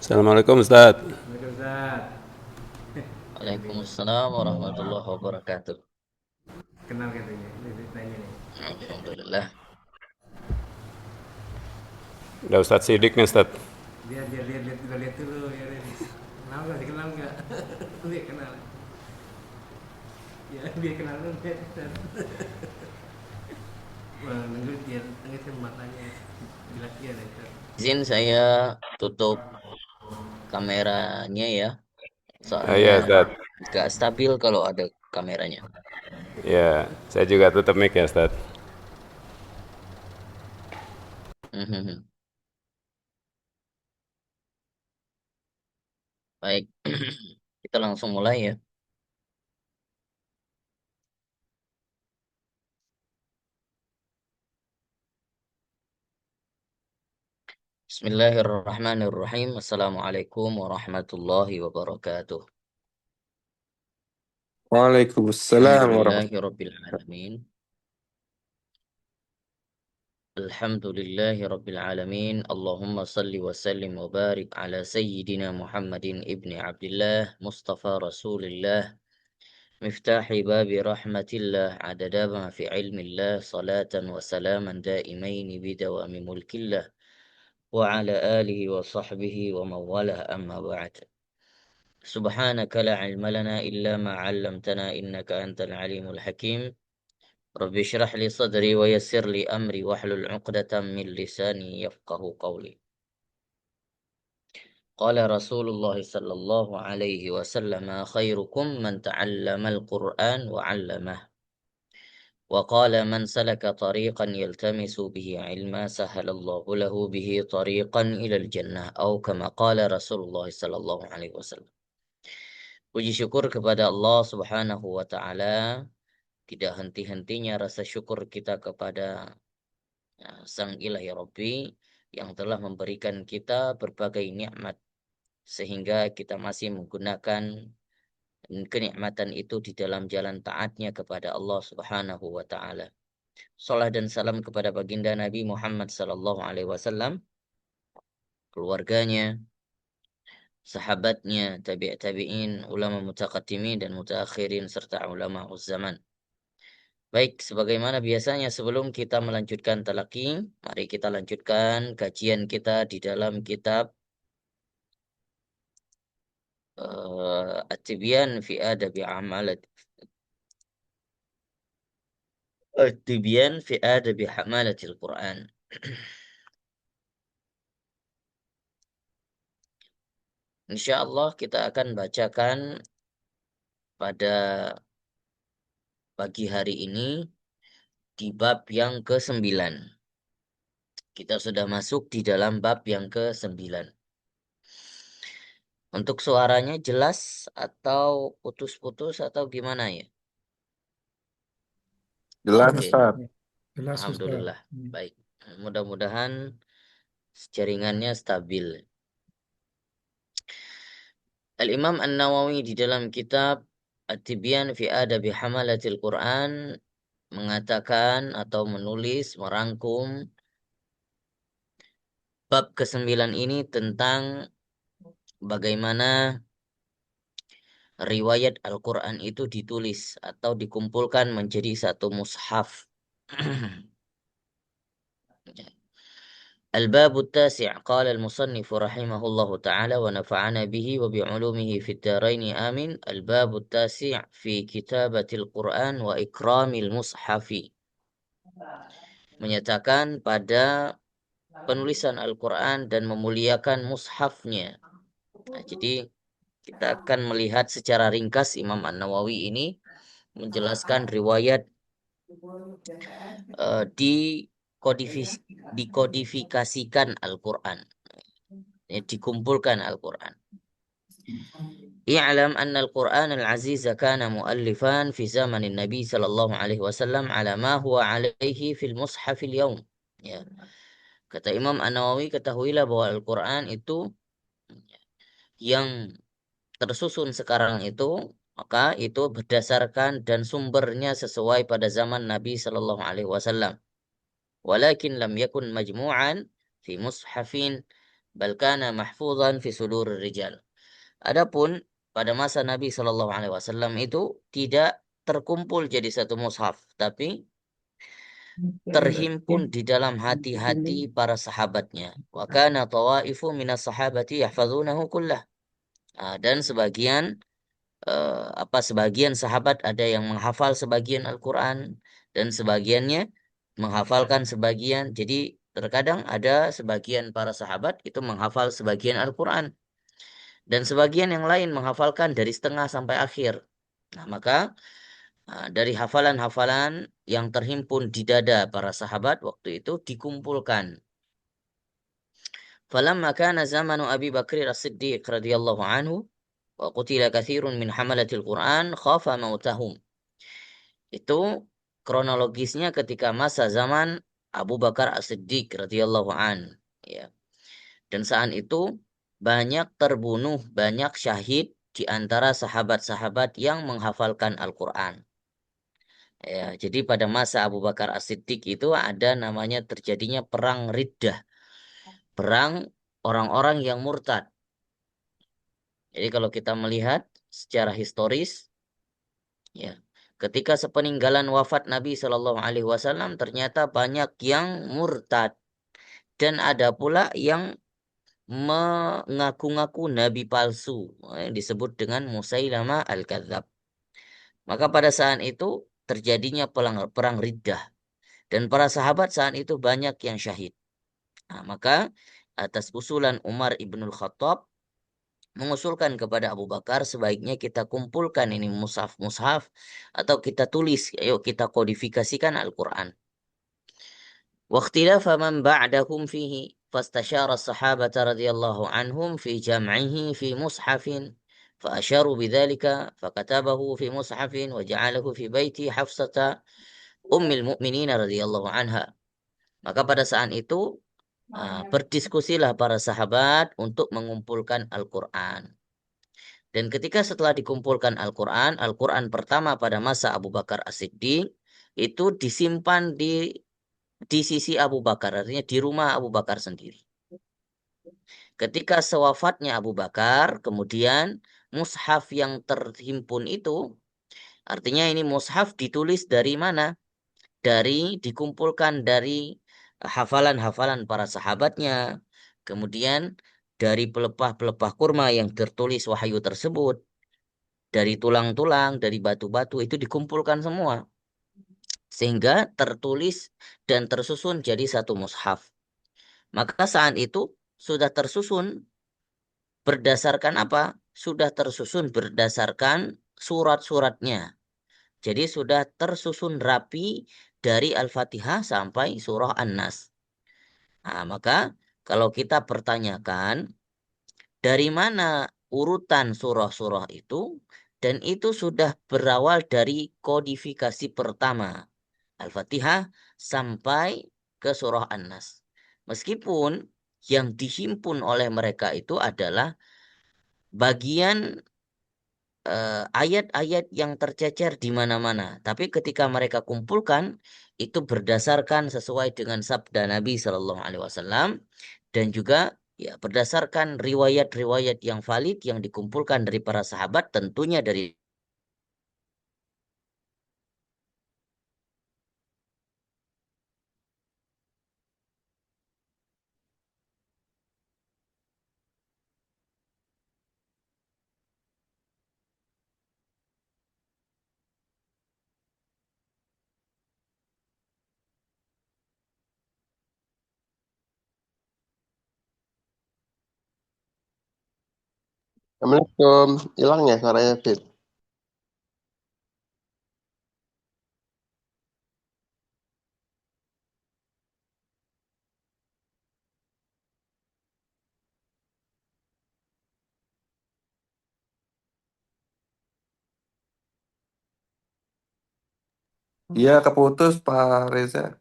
Assalamualaikum Ustaz. Waalaikumsalam. Waalaikumsalam warahmatullahi wabarakatuh. Kenal katanya, ini tanya nih. Alhamdulillah. Udah Ustaz sidik nih Ustaz. Biar dia lihat dulu ya Renis. Kenal nggak? Dikenal nggak? Dia kenal. Ya dia kenal lu dia. Wah, nunggu dia ngasih matanya. Jelas dia deh. Izin saya tutup kameranya ya. Soalnya Iya Ustaz. gak stabil kalau ada kameranya. Ya, saya juga tutup mic ya Ustaz. Mhm. Baik. Kita langsung mulai ya. Bismillahirrahmanirrahim. Assalamualaikum warahmatullahi wabarakatuh. Waalaikumsalam Alhamdulillahi warahmatullahi rabbil alamin. Alhamdulillahi rabbil alamin. Allahumma salli wa sallim wa barik ala sayyidina Muhammadin ibni Abdullah Mustafa Rasulillah مفتاح باب رحمة الله عدد ما في علم الله صلاة وسلاما دائمين بدوام ملك الله وعلى آله وصحبه ومن والاه أما بعد سبحانك لا علم لنا إلا ما علمتنا إنك أنت العليم الحكيم رب اشرح لي صدري ويسر لي أمري واحلل عقدة من لساني يفقه قولي قال رسول الله صلى الله عليه وسلم خيركم من تعلم القرآن وعلمه وقال من سلك طريقا يلتمس به علما سهل الله له به طريقا إلى الجنة أو كما قال رسول الله صلى الله عليه وسلم. Puji syukur kepada Allah Subhanahu wa taala, tidak henti-hentinya rasa syukur kita kepada Sang Ilahi Rabbi yang telah memberikan kita berbagai nikmat sehingga kita masih menggunakan kenikmatan itu di dalam jalan taatnya kepada Allah Subhanahu wa taala. Salam dan salam kepada baginda Nabi Muhammad sallallahu alaihi wasallam, keluarganya, sahabatnya, tabi'in, ulama mutaqaddimin dan mutaakhirin serta ulama zaman. Baik, sebagaimana biasanya sebelum kita melanjutkan talaki, mari kita lanjutkan kajian kita di dalam kitab At-Tibyan fi Adabi Hamalat At-Tibyan fi Adabi Hamalatil Quran. Insya Allah kita akan bacakan pada pagi hari ini di bab yang ke-9. Kita sudah masuk di dalam bab yang ke-9. Untuk suaranya jelas atau putus-putus atau gimana ya? Jelas Oke, Ustaz. Jelas Ustaz. alhamdulillah. Baik. Mudah-mudahan jaringannya stabil. Al-Imam An-Nawawi di dalam kitab At-Tibyan fi Adabi Hamalatil Quran mengatakan atau menulis, merangkum bab ke-9 ini tentang bagaimana riwayat Al-Quran itu ditulis atau dikumpulkan menjadi satu mushaf. الباب التاسع قال المصنف رحمه الله تعالى ونفعنا به وبعلومه في الدارين آمين. الباب التاسع في كتابة القرآن وإكرام المصحف, menyatakan pada penulisan Al-Quran dan memuliakan mushafnya. Nah, jadi kita akan melihat secara ringkas Imam An-Nawawi ini menjelaskan riwayat dikodifikasikan Al-Quran, dikumpulkan Al-Quran. I'lam anna al-Quran al-aziz kana muallifan fi zaman Nabi sallallahu alaihi wasallam ala ma huwa alaihi fil mushaf al-yawm. Ya. Kata Imam An-Nawawi, ketahuilah bahwa Al-Quran itu yang tersusun sekarang itu, maka itu berdasarkan dan sumbernya sesuai pada zaman Nabi sallallahu alaihi wasallam. Walakin lam yakun majmu'an fi mushafin bal kana mahfuzan fi sudurir rijal. Adapun pada masa Nabi Shallallahu Alaihi Wasallam itu tidak terkumpul jadi satu mushaf, tapi terhimpun di dalam hati-hati para sahabatnya. Wa kana tawaifu minas sahabati yahfazunahu kullah. Dan sebagian sahabat ada yang menghafal sebagian Al-Quran dan sebagiannya menghafalkan sebagian. Jadi terkadang ada sebagian para sahabat itu menghafal sebagian Al-Quran dan sebagian yang lain menghafalkan dari setengah sampai akhir. Nah, maka dari hafalan-hafalan yang terhimpun di dada para sahabat waktu itu dikumpulkan. Falamma kana zamanu Abi Bakr As-Siddiq radhiyallahu anhu wa qutila katsirun min hamalatil Qur'an khafa mautahum. Itu kronologisnya ketika masa zaman Abu Bakar As-Siddiq radhiyallahu an, ya. Dan saat itu banyak terbunuh, banyak syahid di antara sahabat-sahabat yang menghafalkan Al-Qur'an. Ya, jadi pada masa Abu Bakar As-Siddiq itu ada namanya terjadinya perang Riddah, perang orang-orang yang murtad. Jadi kalau kita melihat secara historis, ya, ketika sepeninggalan wafat Nabi Shallallahu Alaihi Wasallam ternyata banyak yang murtad dan ada pula yang mengaku-ngaku nabi palsu, yang disebut dengan Musailama al-Kadzab. Maka pada saat itu terjadinya perang Riddah dan para sahabat saat itu banyak yang syahid. Nah, maka atas usulan Umar ibnul Khattab mengusulkan kepada Abu Bakar sebaiknya kita kumpulkan ini mushaf-mushaf atau kita tulis, ayo kita kodifikasikan Al-Quran. واختلاف من بعدهم فيه فاستشار الصحابة رضي الله عنهم في جمعه في مصحف فأشاروا بذلك فكتبه في مصحف وجعله في بيت حفصة أم المؤمنين رضي الله عنها. Maka pada saat itu berdiskusilah para sahabat untuk mengumpulkan Al-Quran. Dan ketika setelah dikumpulkan Al-Quran, Al-Quran pertama pada masa Abu Bakar As-Siddiq itu disimpan di sisi Abu Bakar, artinya di rumah Abu Bakar sendiri. Ketika sewafatnya Abu Bakar, kemudian mushaf yang terhimpun itu, artinya ini mushaf ditulis dari mana? Dikumpulkan dari hafalan-hafalan para sahabatnya, kemudian dari pelepah-pelepah kurma yang tertulis wahyu tersebut, dari tulang-tulang, dari batu-batu itu dikumpulkan semua. Sehingga tertulis dan tersusun jadi satu mushaf. Maka saat itu sudah tersusun berdasarkan apa? Sudah tersusun berdasarkan surat-suratnya. Jadi sudah tersusun rapi dari Al-Fatihah sampai surah An-Nas. Nah, maka kalau kita pertanyakan dari mana urutan surah-surah itu, dan itu sudah berawal dari kodifikasi pertama. Al-Fatihah sampai ke surah An-Nas. Meskipun yang dihimpun oleh mereka itu adalah bagian ayat-ayat yang tercecer di mana-mana. Tapi ketika mereka kumpulkan, itu berdasarkan sesuai dengan sabda Nabi Shallallahu Alaihi Wasallam dan juga ya berdasarkan riwayat-riwayat yang valid yang dikumpulkan dari para sahabat, tentunya dari Assalamualaikum. Hilang ya suaranya, Fit? Iya, keputus Pak Reza.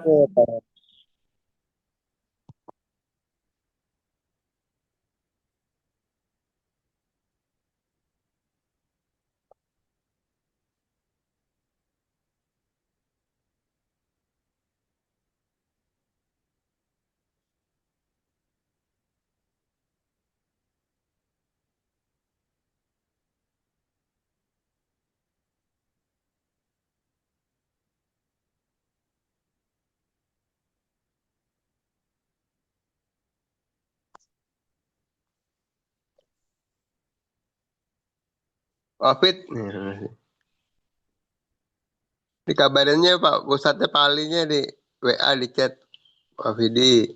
Oh, Pak. Wafid. Di kabarannya Pak Ustadznya Palinya di WA di chat. Wafidi.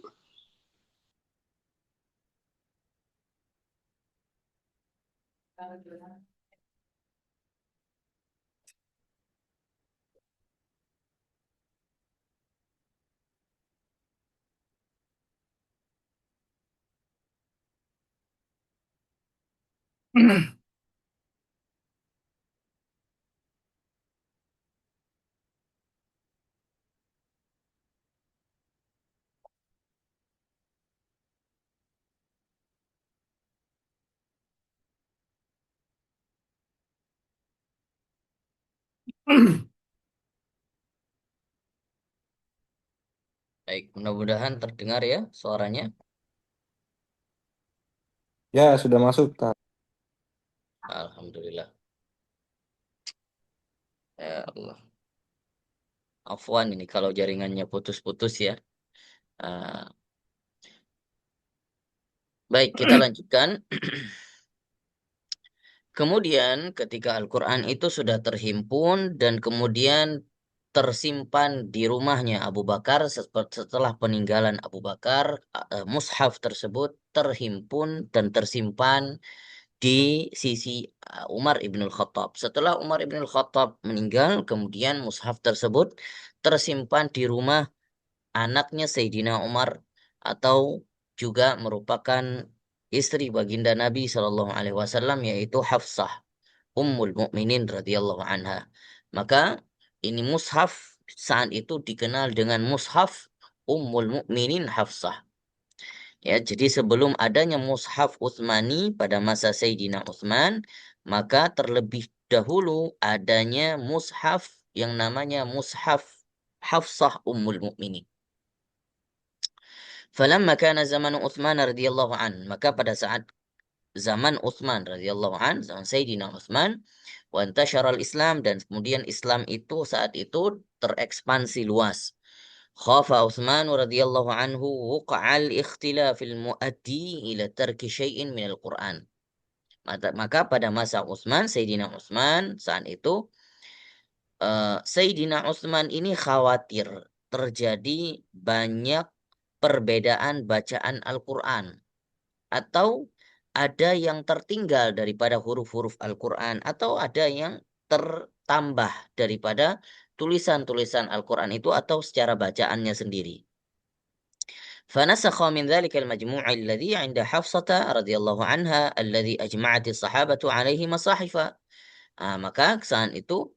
Baik, mudah-mudahan terdengar ya suaranya. Ya, sudah masuk, Ustaz. Alhamdulillah. Ya Allah. Afwan ini kalau jaringannya putus-putus ya. Ah, baik, kita lanjutkan. Kemudian ketika Al-Quran itu sudah terhimpun dan kemudian tersimpan di rumahnya Abu Bakar setelah peninggalan Abu Bakar, mushaf tersebut terhimpun dan tersimpan di sisi Umar ibnul Khattab. Setelah Umar ibnul Khattab meninggal, kemudian mushaf tersebut tersimpan di rumah anaknya Sayyidina Umar atau juga merupakan istri baginda Nabi Shallallahu Alaihi Wasallam yaitu Hafsah Ummul Mukminin radhiyallahu anha. Maka ini mushaf saat itu dikenal dengan mushaf Ummul Mukminin Hafsah. Ya, jadi sebelum adanya mushaf Utsmani pada masa Sayyidina Utsman, maka terlebih dahulu adanya mushaf yang namanya mushaf Hafsah Ummul Mukminin. Falamma kana zaman Utsman radhiyallahu an, maka pada saat zaman Utsman radhiyallahu an, zaman Sayyidina Utsman, wa intasyara al-Islam dan kemudian Islam itu saat itu terekspansi luas. Khafa Utsman radhiyallahu anhu wuqa'al ikhtilafil muaddi ila tarki syai'in minal Qur'an. Maka pada masa Utsman, Sayyidina Utsman saat itu Sayyidina Utsman ini khawatir terjadi banyak perbedaan bacaan Al-Quran atau ada yang tertinggal daripada huruf-huruf Al-Quran atau ada yang tertambah daripada tulisan-tulisan Al-Quran itu atau secara bacaannya sendiri. فنسخ من ذلك المجموع الذي عند حفصة رضي الله عنها الذي أجمعت الصحابة عليه مصاحف. Maka saat itu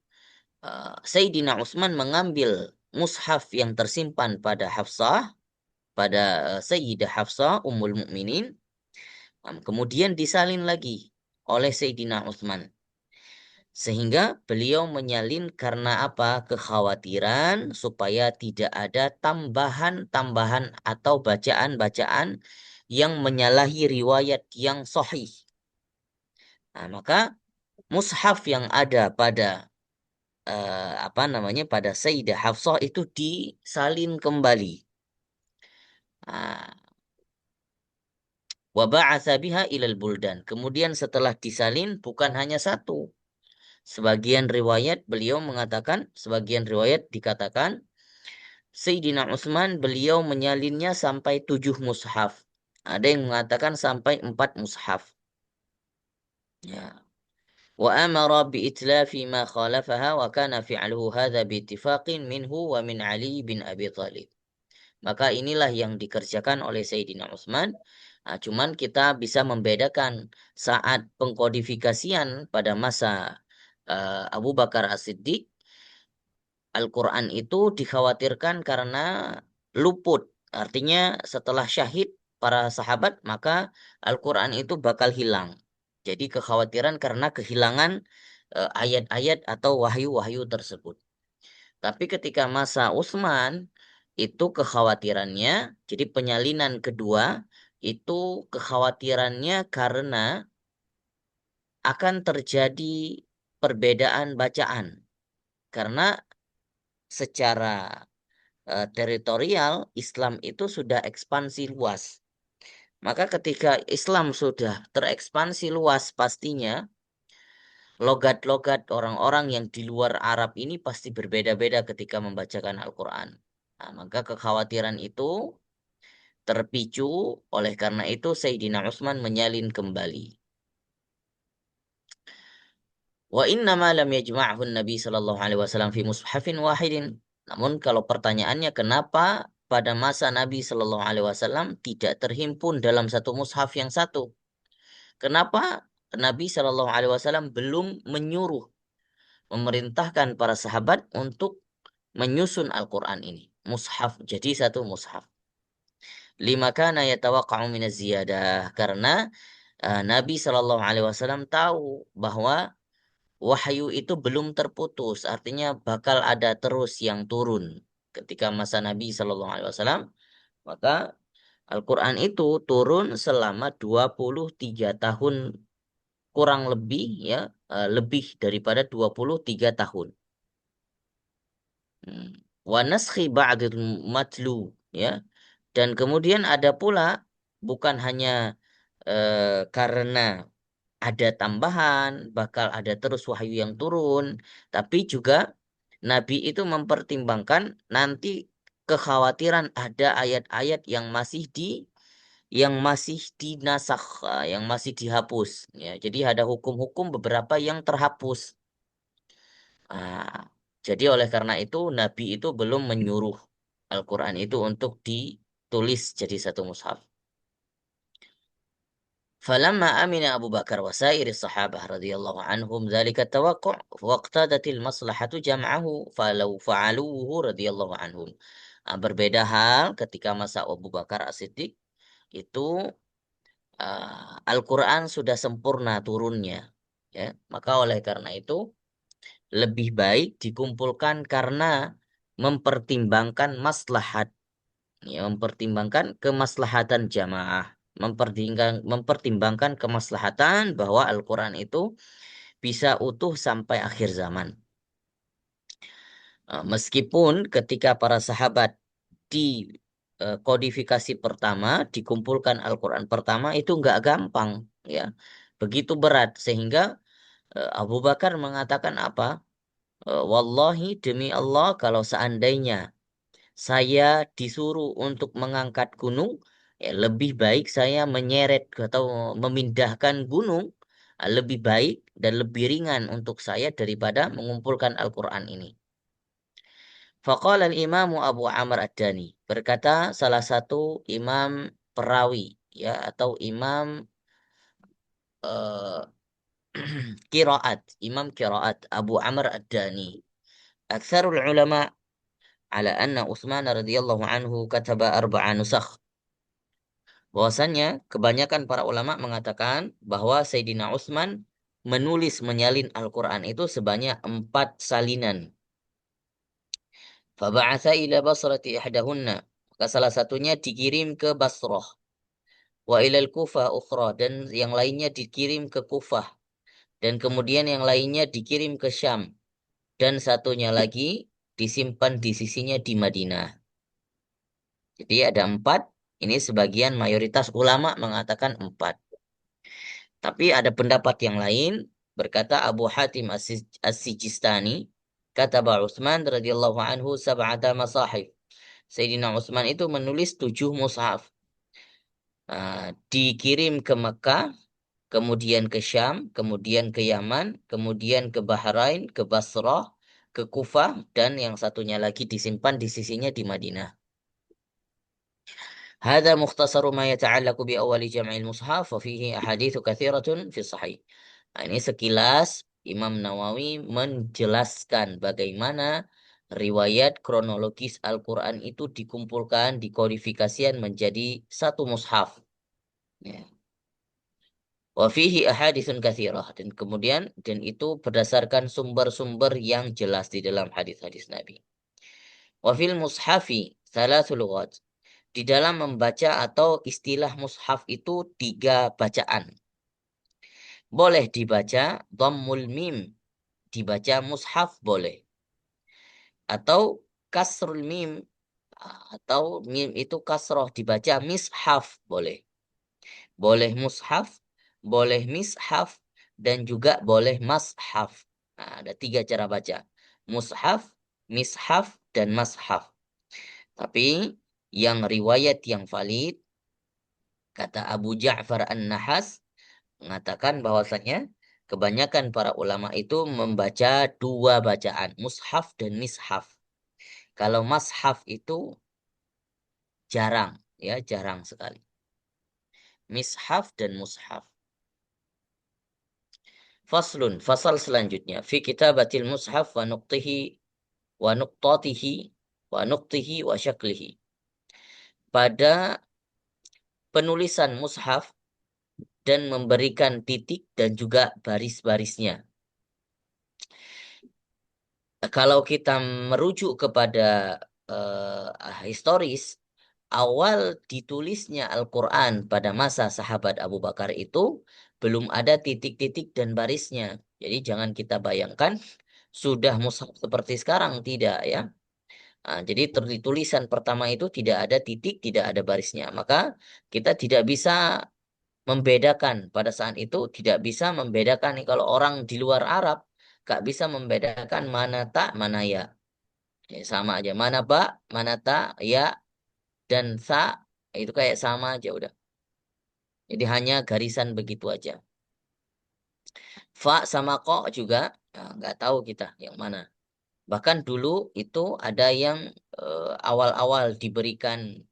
Sayyidina Utsman mengambil mushaf yang tersimpan pada Hafsah, pada Sayyidah Hafsah Ummul Mukminin, kemudian disalin lagi oleh Sayyidina Utsman. Sehingga beliau menyalin karena apa? Kekhawatiran supaya tidak ada tambahan-tambahan atau bacaan-bacaan yang menyalahi riwayat yang sahih. Maka mushaf yang ada pada pada Sayyidah Hafsah itu disalin kembali. Wa ba'atsa biha ilal buldan. Kemudian setelah disalin bukan hanya satu. Sebagian riwayat dikatakan Sayyidina Utsman beliau menyalinnya sampai 7 mushaf. Ada yang mengatakan sampai 4 mushaf. Ya. Wa amara bi itlafi ma khalafaha wa kana fi'luhu hadha bi ittifaqin minhu wa min Ali bin Abi Thalib. Maka inilah yang dikerjakan oleh Sayyidina Utsman. Cuman kita bisa membedakan saat pengkodifikasian pada masa Abu Bakar As-Siddiq, Al-Quran itu dikhawatirkan karena luput. Artinya setelah syahid para sahabat, maka Al-Quran itu bakal hilang. Jadi kekhawatiran karena kehilangan ayat-ayat atau wahyu-wahyu tersebut. Tapi ketika masa Utsman, itu kekhawatirannya, jadi penyalinan kedua, itu kekhawatirannya karena akan terjadi perbedaan bacaan. Karena secara teritorial Islam itu sudah ekspansi luas. Maka ketika Islam sudah terekspansi luas pastinya logat-logat orang-orang yang di luar Arab ini pasti berbeda-beda ketika membacakan Al-Quran. Nah, maka kekhawatiran itu terpicu, oleh karena itu Sayyidina Utsman menyalin kembali. Wa inna ma lam yajma'hu Nabi sallallahu alaihi wasallam fi mushafin wahidin. Namun kalau pertanyaannya kenapa pada masa Nabi sallallahu alaihi wasallam tidak terhimpun dalam satu mushaf yang satu? Kenapa Nabi sallallahu alaihi wasallam belum menyuruh, memerintahkan para sahabat untuk menyusun Al-Quran ini? Mushaf, jadi satu mushaf. Lima kana yatawaqqa'u minaz ziyadah. Karena Nabi sallallahu alaihi wasallam tahu bahwa wahyu itu belum terputus, artinya bakal ada terus yang turun. Ketika masa Nabi Shallallahu Alaihi Wasallam, maka Al-Quran itu turun selama 23 tahun kurang lebih, ya, lebih daripada 23 tahun. Wa naskhi ba'dil matlu, ya. Dan kemudian ada pula bukan hanya karena ada tambahan, bakal ada terus wahyu yang turun, tapi juga Nabi itu mempertimbangkan nanti kekhawatiran ada ayat-ayat yang masih dinasakh, yang masih dihapus. Ya, jadi ada hukum-hukum beberapa yang terhapus. Ah, jadi oleh karena itu Nabi itu belum menyuruh Al-Quran itu untuk ditulis jadi satu mushaf. فلما أمن أبو بكر وسائر الصحابة رضي الله عنهم ذلك التوقع واقتضت المصلحة جمعه فلو فعلوه رضي الله عنهم. Berbeda hal ketika masa Abu Bakar As-Siddiq itu Al-Quran sudah sempurna turunnya, ya. Maka oleh karena itu lebih baik dikumpulkan karena mempertimbangkan maslahat, ya, mempertimbangkan kemaslahatan jamaah, mempertimbangkan kemaslahatan bahwa Al-Quran itu bisa utuh sampai akhir zaman. Meskipun ketika para sahabat di kodifikasi pertama, dikumpulkan Al-Quran pertama itu nggak gampang, ya, begitu berat sehingga Abu Bakar mengatakan apa? Wallahi, demi Allah, kalau seandainya saya disuruh untuk mengangkat gunung, ya lebih baik saya menyeret atau memindahkan gunung, lebih baik dan lebih ringan untuk saya daripada mengumpulkan Al-Quran ini. Faqala al-imamu Abu Amr Ad-Dani, berkata salah satu imam perawi, ya, atau imam uh, imam kiraat Abu Amr Ad-Dani. Aktsarul ulama ala anna Utsman radhiyallahu anhu kataba arba'a nusakh. Bahwasannya kebanyakan para ulama mengatakan bahwa Sayyidina Utsman menyalin Al-Quran itu sebanyak 4 salinan. Faba'atha ila basrati ihdahunna. Maka salah satunya dikirim ke Basrah. Wa ilal Kufah ukhra. Dan yang lainnya dikirim ke Kufah. Dan kemudian yang lainnya dikirim ke Syam. Dan satunya lagi disimpan di sisinya di Madinah. Jadi ada 4. Ini sebagian mayoritas ulama mengatakan 4. Tapi ada pendapat yang lain, berkata Abu Hatim As-Sijistani, kata Utsman radhiyallahu anhu sab'ata masahif. Sayyidina Utsman itu menulis 7 mushaf. Dikirim ke Mekah, kemudian ke Syam, kemudian ke Yaman, kemudian ke Bahrain, ke Basrah, ke Kufah, dan yang satunya lagi disimpan di sisinya di Madinah. هذا مختصر ما يتعلق بأول جمع المصحف وفيه أحاديث كثيرة في الصحيح. Nah, ini sekilas Imam Nawawi menjelaskan bagaimana riwayat kronologis Al-Quran itu dikumpulkan, dikodifikasikan menjadi satu mushaf. Ya. Wa fihi ahaditsun katsirah, dan kemudian itu berdasarkan sumber-sumber yang jelas di dalam hadis-hadis Nabi. Wa fil mushafi thalathu lughat. Di dalam membaca atau istilah mushaf itu 3 bacaan. Boleh dibaca dhammul mim, dibaca mushaf boleh. Atau kasrul mim, atau mim itu kasroh, dibaca mishaf boleh. Boleh mushaf, boleh mishaf, dan juga boleh mashaf. Nah, ada 3 cara baca. Mushaf, mishaf, dan mashaf. Tapi yang riwayat yang valid, kata Abu Ja'far An-Nahas, mengatakan bahwasanya kebanyakan para ulama itu membaca 2 bacaan, mushaf dan mishaf. Kalau mashaf itu jarang, ya jarang sekali. Mishaf dan mushaf. Faslun, fasal selanjutnya. Fi kitabatil mushaf wa nuqtihi wa nuqtatihi wa nuqtihi wa syaklihi. Pada penulisan mushaf dan memberikan titik dan juga baris-barisnya. Kalau kita merujuk kepada historis, awal ditulisnya Al-Quran pada masa sahabat Abu Bakar itu belum ada titik-titik dan barisnya. Jadi jangan kita bayangkan sudah mushaf seperti sekarang, tidak ya. Jadi tulisan pertama itu tidak ada titik, tidak ada barisnya. Maka kita tidak bisa membedakan pada saat itu, tidak bisa membedakan nih kalau orang di luar Arab gak bisa membedakan mana tak, mana ya. Ya, sama aja. Mana ba, mana ta, ya, dan sa, itu kayak sama aja udah. Jadi hanya garisan begitu aja. Fa sama ko juga nggak tahu kita yang mana. Bahkan dulu itu ada yang awal-awal diberikan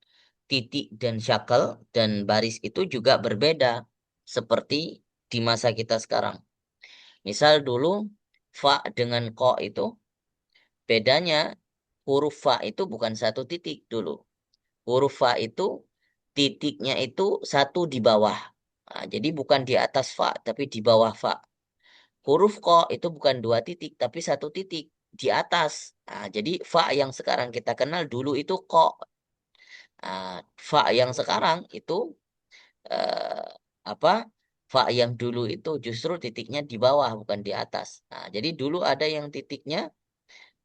titik dan syakal dan baris itu juga berbeda seperti di masa kita sekarang. Misal dulu fa dengan ko itu bedanya, huruf fa itu bukan satu titik dulu. Huruf fa itu titiknya itu satu di bawah. Jadi bukan di atas fa, tapi di bawah fa. Huruf ko itu bukan 2 titik, tapi 1 titik di atas. Jadi fa yang sekarang kita kenal dulu itu ko. Fa yang sekarang itu eh, apa? Fa yang dulu itu justru titiknya di bawah, bukan di atas. Jadi dulu ada yang titiknya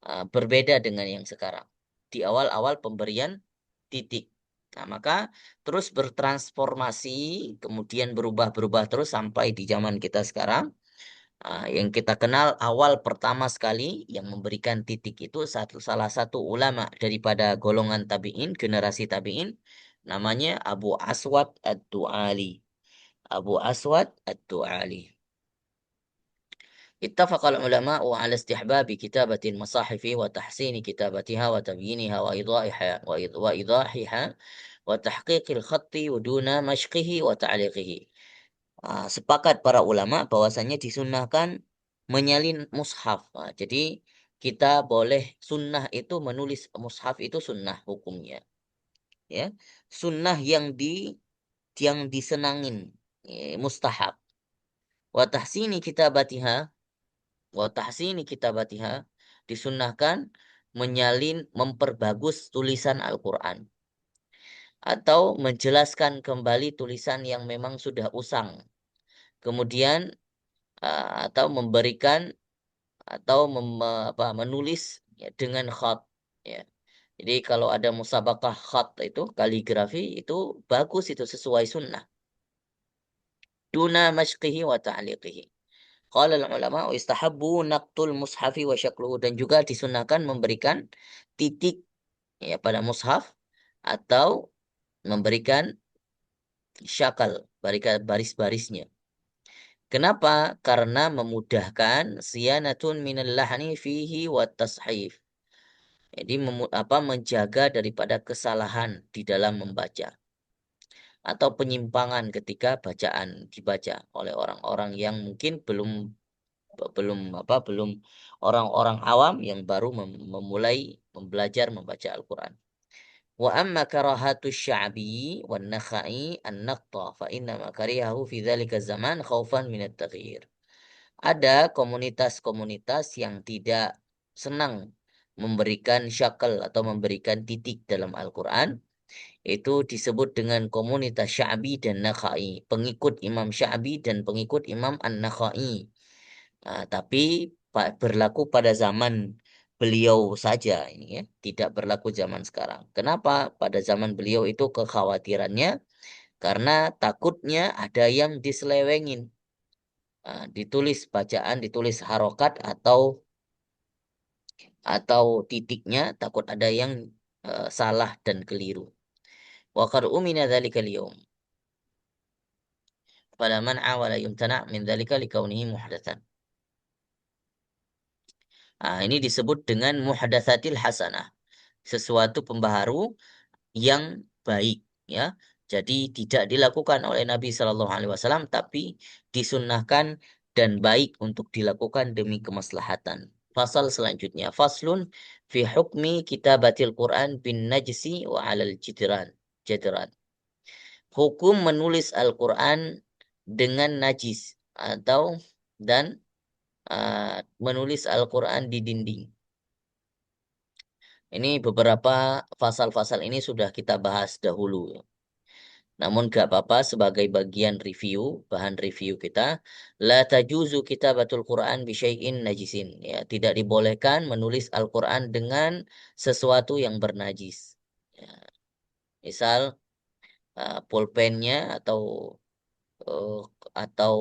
berbeda dengan yang sekarang. Di awal-awal pemberian titik. Maka terus bertransformasi, kemudian berubah-berubah terus sampai di zaman kita sekarang. Yang kita kenal awal pertama sekali yang memberikan titik itu salah satu ulama daripada golongan tabi'in, generasi tabi'in, namanya Abu Aswad Ad-Du'ali. Abu Aswad Ad-Du'ali. اتفق العلماء على استحباب كتابة المصاحف وتحسين كتابتها وتبيينها وإيضاحها وتحقيق الخط ودون مشقه وتعليقه. Sepakat para ulama bahwasanya disunnahkan menyalin mushaf. Jadi kita boleh sunnah itu menulis mushaf itu sunnah hukumnya. Ya, sunnah yang disenangin, mustahab. Wa tahsini kitabatiha disunnahkan menyalin memperbagus tulisan Al-Quran atau menjelaskan kembali tulisan yang memang sudah usang, kemudian atau memberikan atau menulis ya, dengan khat ya. Jadi kalau ada musabaqah khat itu kaligrafi itu bagus, itu sesuai sunnah. Duna mashqihi wa ta'liqihi. Qala ulama istahabbu naqtul mushafi wa syakluhu, dan juga disunahkan memberikan titik ya pada mushaf atau memberikan syakal, baris-barisnya. Kenapa? Karena memudahkan siyanatun minal lahni fihi wa tashif. Jadi menjaga daripada kesalahan di dalam membaca atau penyimpangan ketika bacaan dibaca oleh orang-orang yang mungkin belum orang-orang awam yang baru memulai belajar membaca Al-Quran. Wa amma karahatu sya'bi wan nakhai an-naqta fa inna ma karihahu fi dzalika zaman khaufan min at-taghyir. Ada komunitas-komunitas yang tidak senang memberikan syakal atau memberikan titik dalam Al-Quran. Itu disebut dengan komunitas Sya'bi dan Nakhai, pengikut Imam Sya'bi dan pengikut Imam An-Nakhai. Tapi berlaku pada zaman beliau saja ini ya, tidak berlaku zaman sekarang. Kenapa? Pada zaman beliau itu kekhawatirannya karena takutnya ada yang diselewengin. Ditulis bacaan, ditulis harokat atau titiknya, takut ada yang salah dan keliru. Wa qad umina dzalikal yaum. Fala man'a wa la yumtana' min dzalika likaunihi muhdatsan. Ini disebut dengan muhdatsatil hasanah, sesuatu pembaharu yang baik, ya. Jadi tidak dilakukan oleh Nabi Shallallahu Alaihi Wasallam, tapi disunnahkan dan baik untuk dilakukan demi kemaslahatan. Pasal selanjutnya, faslun fi hukmi kitabatil Quran bin najsi wa alal jidran. Jadran. Hukum menulis Al-Quran dengan najis dan menulis Al-Quran di dinding. Ini beberapa pasal-pasal ini sudah kita bahas dahulu. Namun gak apa-apa sebagai bagian review, bahan review kita. La tajuzu kitabatul Quran bisyai'in najisin. Ya, tidak dibolehkan menulis Al-Quran dengan sesuatu yang bernajis. Ya, misal pulpennya uh, atau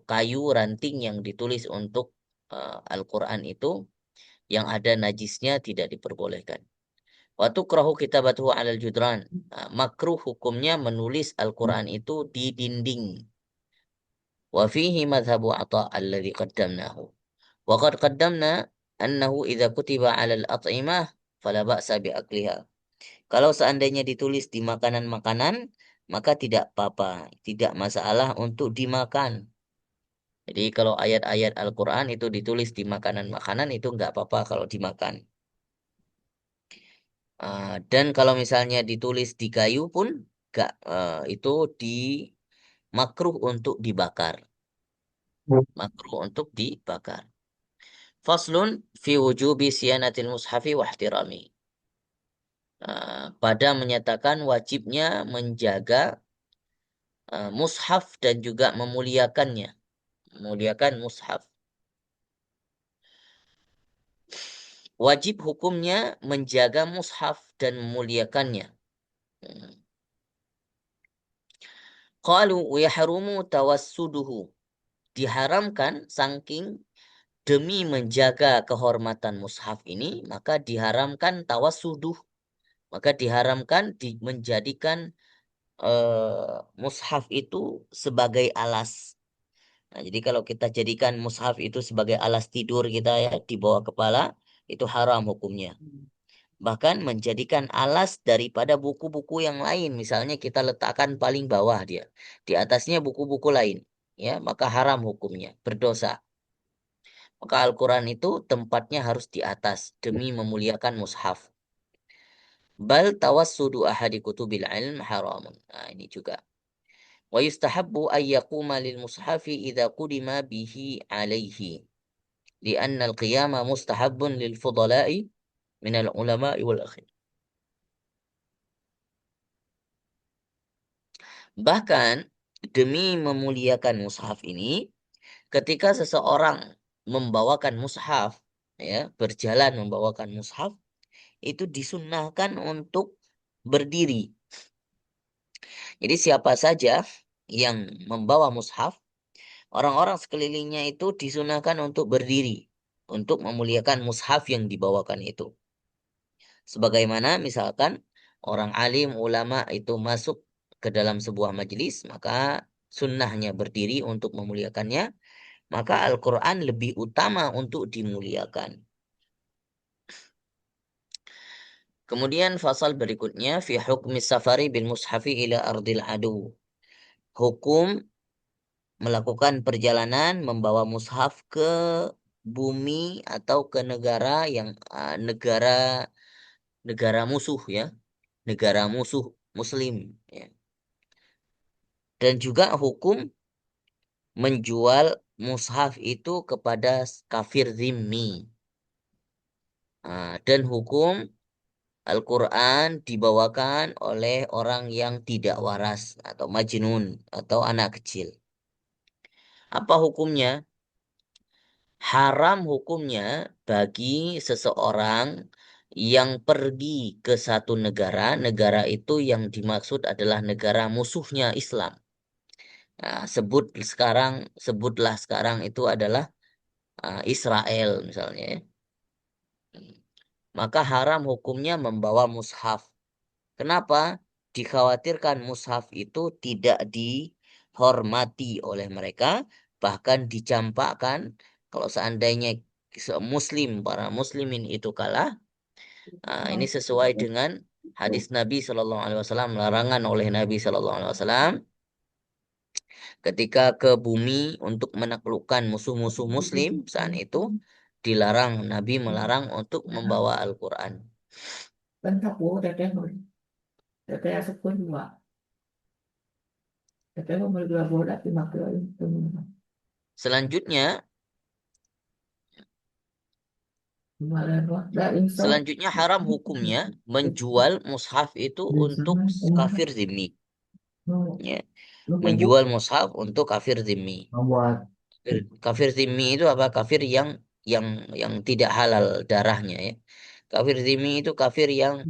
kayu ranting yang ditulis untuk Al-Quran itu yang ada najisnya tidak diperbolehkan. Wa tukrahu kitabatuhu 'alal judran. Makruh hukumnya menulis Al-Quran itu di dinding. Wa fihi madhabu Atha alladhi qaddamnahu. Wa qad qaddamna annahu idza kutiba 'alal at'imah fala ba'sa bi akliha. Kalau seandainya ditulis di makanan-makanan, maka tidak apa-apa, tidak masalah untuk dimakan. Jadi kalau ayat-ayat Al-Quran itu ditulis di makanan-makanan itu nggak apa-apa kalau dimakan. Dan kalau misalnya ditulis di kayu pun gak, itu makruh untuk dibakar. Makruh untuk dibakar. Faslun fi wujubi siyanatil mushafi wa ihtirami. Pada menyatakan wajibnya menjaga mushaf dan juga memuliakannya. Memuliakan mushaf. Wajib hukumnya menjaga mushaf dan memuliakannya. Qalu wa yahrumu tawassuduhu. Diharamkan saking demi menjaga kehormatan mushaf ini, maka diharamkan tawassuduh. Maka diharamkan menjadikan mushaf itu sebagai alas. Nah, jadi kalau kita jadikan mushaf itu sebagai alas tidur kita ya di bawah kepala, itu haram hukumnya. Bahkan menjadikan alas daripada buku-buku yang lain, misalnya kita letakkan paling bawah dia, di atasnya buku-buku lain, ya maka haram hukumnya, berdosa. Maka Al-Quran itu tempatnya harus di atas demi memuliakan mushaf. Bal tawassudu ahadi kutubil ilm haramun. Nah, ini juga. Wa yustahabbu ay yaquma lil mushafi idza qudima bihi alaihi. Lianna al-qiyama mustahabbun lil fudala'i min al-ulama'i wal akhir. Bahkan demi memuliakan mushaf ini, ketika seseorang membawakan mushaf, ya, berjalan membawakan mushaf, itu disunnahkan untuk berdiri. Jadi siapa saja yang membawa mushaf, orang-orang sekelilingnya itu disunahkan untuk berdiri, untuk memuliakan mushaf yang dibawakan itu. Sebagaimana misalkan orang alim, ulama itu masuk ke dalam sebuah majelis, maka sunnahnya berdiri untuk memuliakannya, maka Al-Quran lebih utama untuk dimuliakan. Kemudian fasal berikutnya fi hukmi safari bil mushafi ila ardil adu. Hukum melakukan perjalanan membawa mushaf ke bumi atau ke negara yang negara musuh ya, negara musuh muslim ya. Dan juga hukum menjual mushaf itu kepada kafir zimmi. Dan hukum Al-Quran dibawakan oleh orang yang tidak waras atau majnun atau anak kecil. Apa hukumnya? Haram hukumnya bagi seseorang yang pergi ke satu negara, negara itu yang dimaksud adalah negara musuhnya Islam. Nah, sebutlah sekarang itu adalah Israel misalnya ya. Maka haram hukumnya membawa mushaf. Kenapa? Dikhawatirkan mushaf itu tidak dihormati oleh mereka, bahkan dicampakkan. Kalau seandainya para muslimin itu kalah, ini sesuai dengan hadis Nabi Shallallahu Alaihi Wasallam, larangan oleh Nabi Shallallahu Alaihi Wasallam ketika ke bumi untuk menaklukkan musuh-musuh Muslim saat itu dilarang, Nabi melarang untuk membawa Al-Quran. Bentar bu, teteh teteh asup dua, teteh mau beli dua bola 5 kilo itu. Selanjutnya, Dah insaf. selanjutnya haram hukumnya menjual mushaf itu untuk kafir zimmi. Ya, menjual mushaf untuk kafir zimmi. Membuat Kafir zimmi itu apa? Kafir yang yang tidak halal darahnya ya. Kafir zimmi itu kafir yang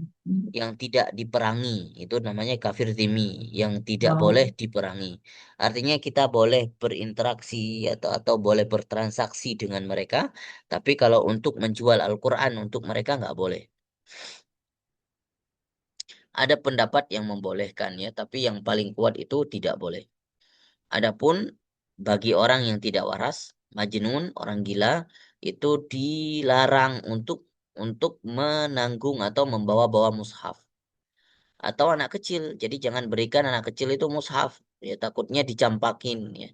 tidak diperangi, itu namanya kafir zimmi, yang tidak boleh diperangi. Artinya kita boleh berinteraksi atau boleh bertransaksi dengan mereka, tapi kalau untuk menjual Al-Quran untuk mereka nggak boleh. Ada pendapat yang membolehkan ya, tapi yang paling kuat itu tidak boleh. Adapun bagi orang yang tidak waras, majnun, orang gila, itu dilarang untuk menanggung atau membawa-bawa mushaf. Atau anak kecil, jadi jangan berikan anak kecil itu mushaf, ya takutnya dicampakin ya.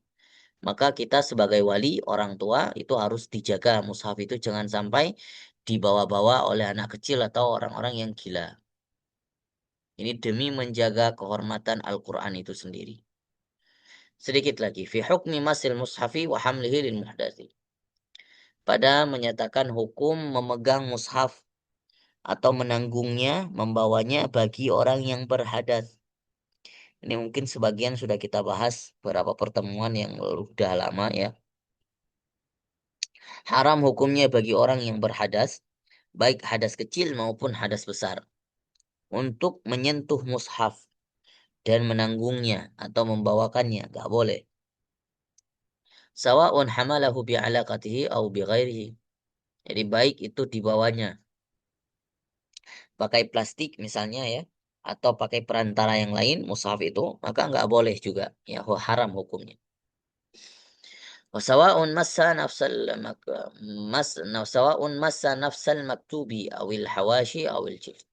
Maka kita sebagai wali orang tua itu harus dijaga mushaf itu jangan sampai dibawa-bawa oleh anak kecil atau orang-orang yang gila. Ini demi menjaga kehormatan Al-Quran itu sendiri. Sedikit lagi, fi hukmi masil mushafi wa hamlihi lil muhdathi. Pada menyatakan hukum memegang mushaf atau menanggungnya, membawanya bagi orang yang berhadas. Ini mungkin sebagian sudah kita bahas beberapa pertemuan yang sudah lama ya. Haram hukumnya bagi orang yang berhadas, baik hadas kecil maupun hadas besar, untuk menyentuh mushaf dan menanggungnya atau membawakannya, gak boleh. Sawa'un hamalahu bi'alaqatihi au bighairihi. Jadi baik itu dibawanya pakai plastik misalnya ya, atau pakai perantara yang lain mushaf itu, maka nggak boleh juga ya, haram hukumnya. Wasawa'un massa nafsal sawa'un massa nafsal maktubi awil hawashi awil jild.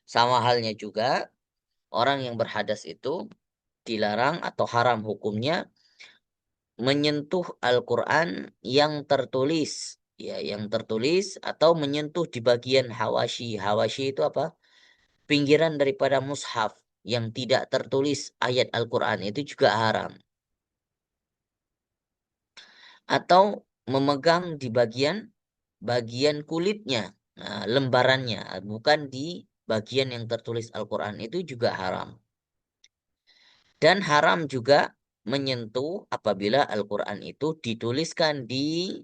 Sama halnya juga orang yang berhadas itu dilarang atau haram hukumnya menyentuh Al-Quran yang tertulis ya, yang tertulis atau menyentuh di bagian hawashi. Hawashi itu apa? Pinggiran daripada mushaf yang tidak tertulis ayat Al-Quran itu juga haram. Atau memegang di bagian kulitnya, lembarannya, bukan di bagian yang tertulis Al-Quran itu juga haram. Dan haram juga menyentuh apabila Al-Quran itu dituliskan di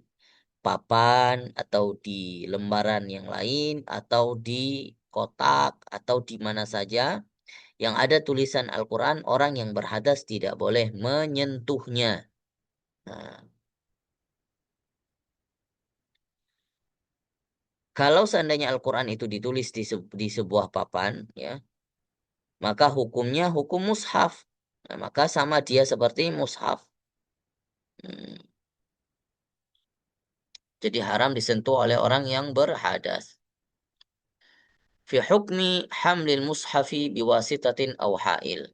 papan atau di lembaran yang lain atau di kotak atau di mana saja yang ada tulisan Al-Quran, orang yang berhadas tidak boleh menyentuhnya. Nah, kalau seandainya Al-Quran itu ditulis di sebuah papan, ya, maka hukumnya hukum mushaf. Nah, maka sama dia seperti mushaf. Hmm, Jadi haram disentuh oleh orang yang berhadas. Fi hukmi hamlil mushafi biwasitatin aw ha'il.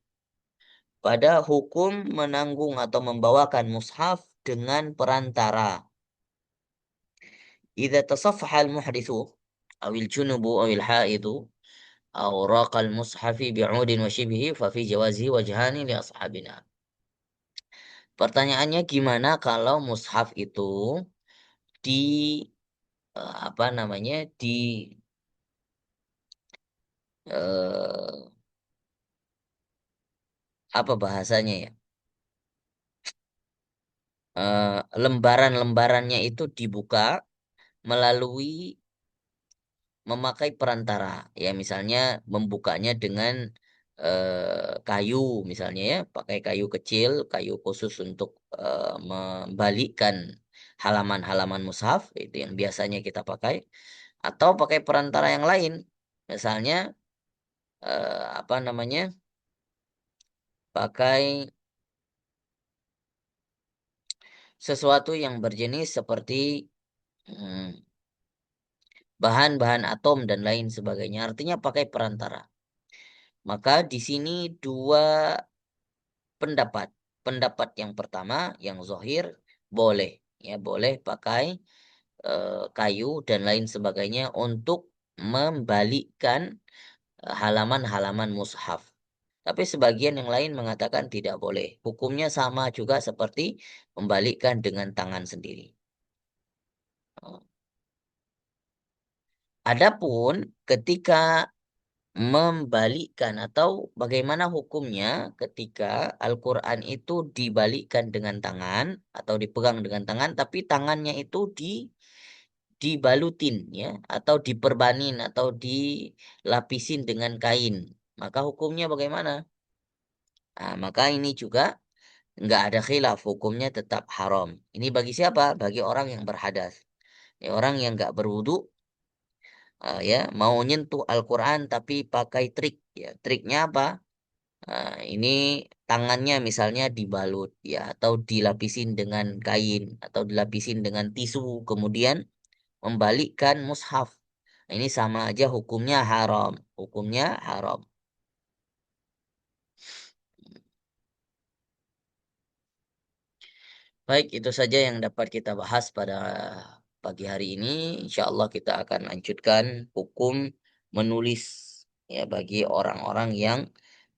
Pada hukum menanggung atau membawakan mushaf dengan perantara. Idza tasaffaha al-muhdithu awil junubu awil ha'idu aw raqal mushafi bi'udin wa shibhi fa fi jawazi wajhani li ashabina. Pertanyaannya gimana kalau mushaf itu di apa namanya di eh, apa bahasanya ya, lembaran-lembarannya itu dibuka melalui memakai perantara ya, misalnya membukanya dengan kayu misalnya ya, pakai kayu kecil, kayu khusus untuk membalikkan halaman-halaman mushaf, itu yang biasanya kita pakai, atau pakai perantara yang lain, misalnya apa namanya, pakai sesuatu yang berjenis seperti bahan-bahan atom dan lain sebagainya, artinya pakai perantara. Maka di sini dua pendapat. Pendapat yang pertama, yang zohir, boleh. Ya, boleh pakai kayu dan lain sebagainya untuk membalikkan halaman-halaman mushaf. Tapi sebagian yang lain mengatakan tidak boleh. Hukumnya sama juga seperti membalikkan dengan tangan sendiri. Adapun ketika membalikkan atau bagaimana hukumnya ketika Al-Quran itu dibalikkan dengan tangan atau dipegang dengan tangan, tapi tangannya itu dibalutin ya, atau diperbanin atau dilapisin dengan kain, maka hukumnya bagaimana? Nah, maka ini juga nggak ada khilaf, hukumnya tetap haram. Ini bagi siapa? Bagi orang yang berhadas. Ya, orang yang nggak berwudu, ya mau nyentuh Al-Quran tapi pakai trik. Ya, triknya apa? Ini tangannya misalnya dibalut ya, atau dilapisin dengan kain atau dilapisin dengan tisu, kemudian membalikkan mushaf. Nah, ini sama aja hukumnya haram. Hukumnya haram. Baik, itu saja yang dapat kita bahas pada pagi hari ini. Insya Allah kita akan lanjutkan hukum menulis ya bagi orang-orang yang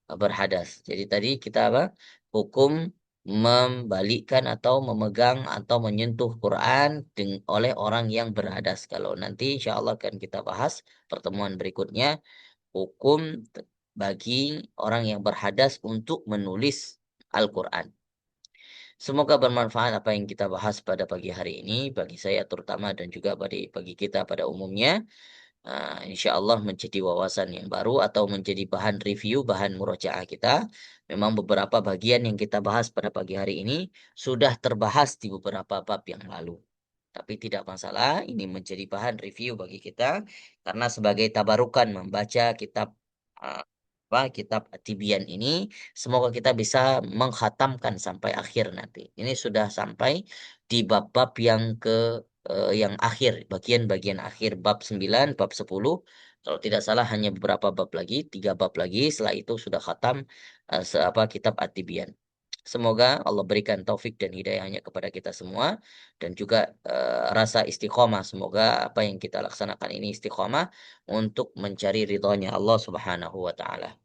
berhadas. Jadi tadi kita apa? Hukum membalikkan atau memegang atau menyentuh Quran oleh orang yang berhadas. Kalau nanti insya Allah akan kita bahas pertemuan berikutnya, hukum bagi orang yang berhadas untuk menulis Al-Quran. Semoga bermanfaat apa yang kita bahas pada pagi hari ini bagi saya terutama dan juga bagi kita pada umumnya. Insya Allah menjadi wawasan yang baru atau menjadi bahan review, bahan murojaah kita. Memang beberapa bagian yang kita bahas pada pagi hari ini sudah terbahas di beberapa bab yang lalu. Tapi tidak masalah, ini menjadi bahan review bagi kita karena sebagai tabarukan membaca kitab uh, kitab At-Tibyan ini, semoga kita bisa menghatamkan sampai akhir nanti. Ini sudah sampai di bab-bab yang yang akhir, bagian-bagian akhir bab 9, bab 10. Kalau tidak salah hanya beberapa bab lagi, 3 bab lagi, setelah itu sudah khatam kitab At-Tibyan. Semoga Allah berikan taufik dan hidayahnya kepada kita semua dan juga rasa istiqomah. Semoga apa yang kita laksanakan ini istiqomah untuk mencari ridhonya Allah Subhanahu wa taala.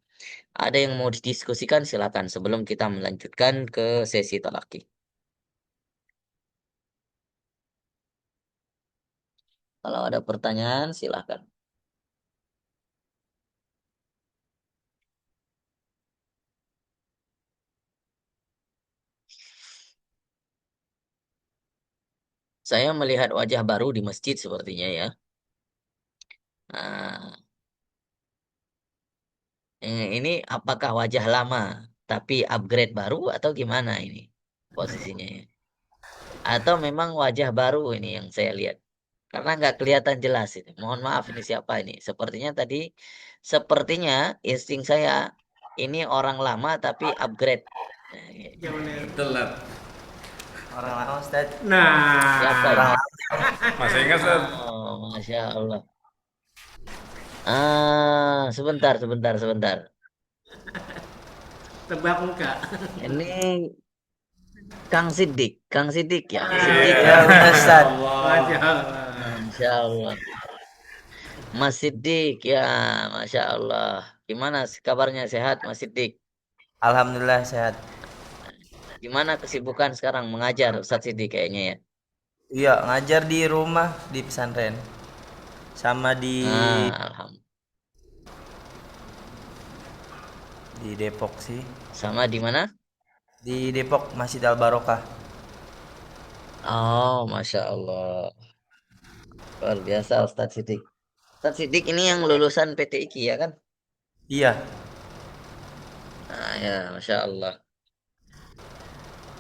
Ada yang mau didiskusikan silakan sebelum kita melanjutkan ke sesi talaki. Kalau ada pertanyaan silakan. Saya melihat wajah baru di masjid sepertinya ya. Nah, ini apakah wajah lama tapi upgrade baru atau gimana ini posisinya ya? Atau memang wajah baru ini yang saya lihat? Karena nggak kelihatan jelas ini. Mohon maaf ini siapa ini? Sepertinya insting saya ini orang lama tapi upgrade. Nah, Jangan telat. Orang lama Ustaz. Nah, siapa ini? Masih ingat, Ustaz? Oh, Masya Allah. Sebentar. tebak muka. Ini Kang Sidik ya. Iya. Sidik Ya benar Ustaz. Masya Allah. Masya Allah. Mas Sidik ya, Masya Allah. Gimana kabarnya, sehat Mas Sidik? Alhamdulillah sehat. Gimana kesibukan sekarang mengajar Ustadz Sidik kayaknya ya? Iya, ngajar di rumah di pesantren. Sama Alhamdulillah. di Depok sih. Sama di mana? Di Depok Masjid Al Barokah. Oh, Masya Allah. Luar biasa Ustadz Sidik. Ustadz Sidik ini yang lulusan PTIQ ya kan? Iya. Nah, ya, Masya Allah.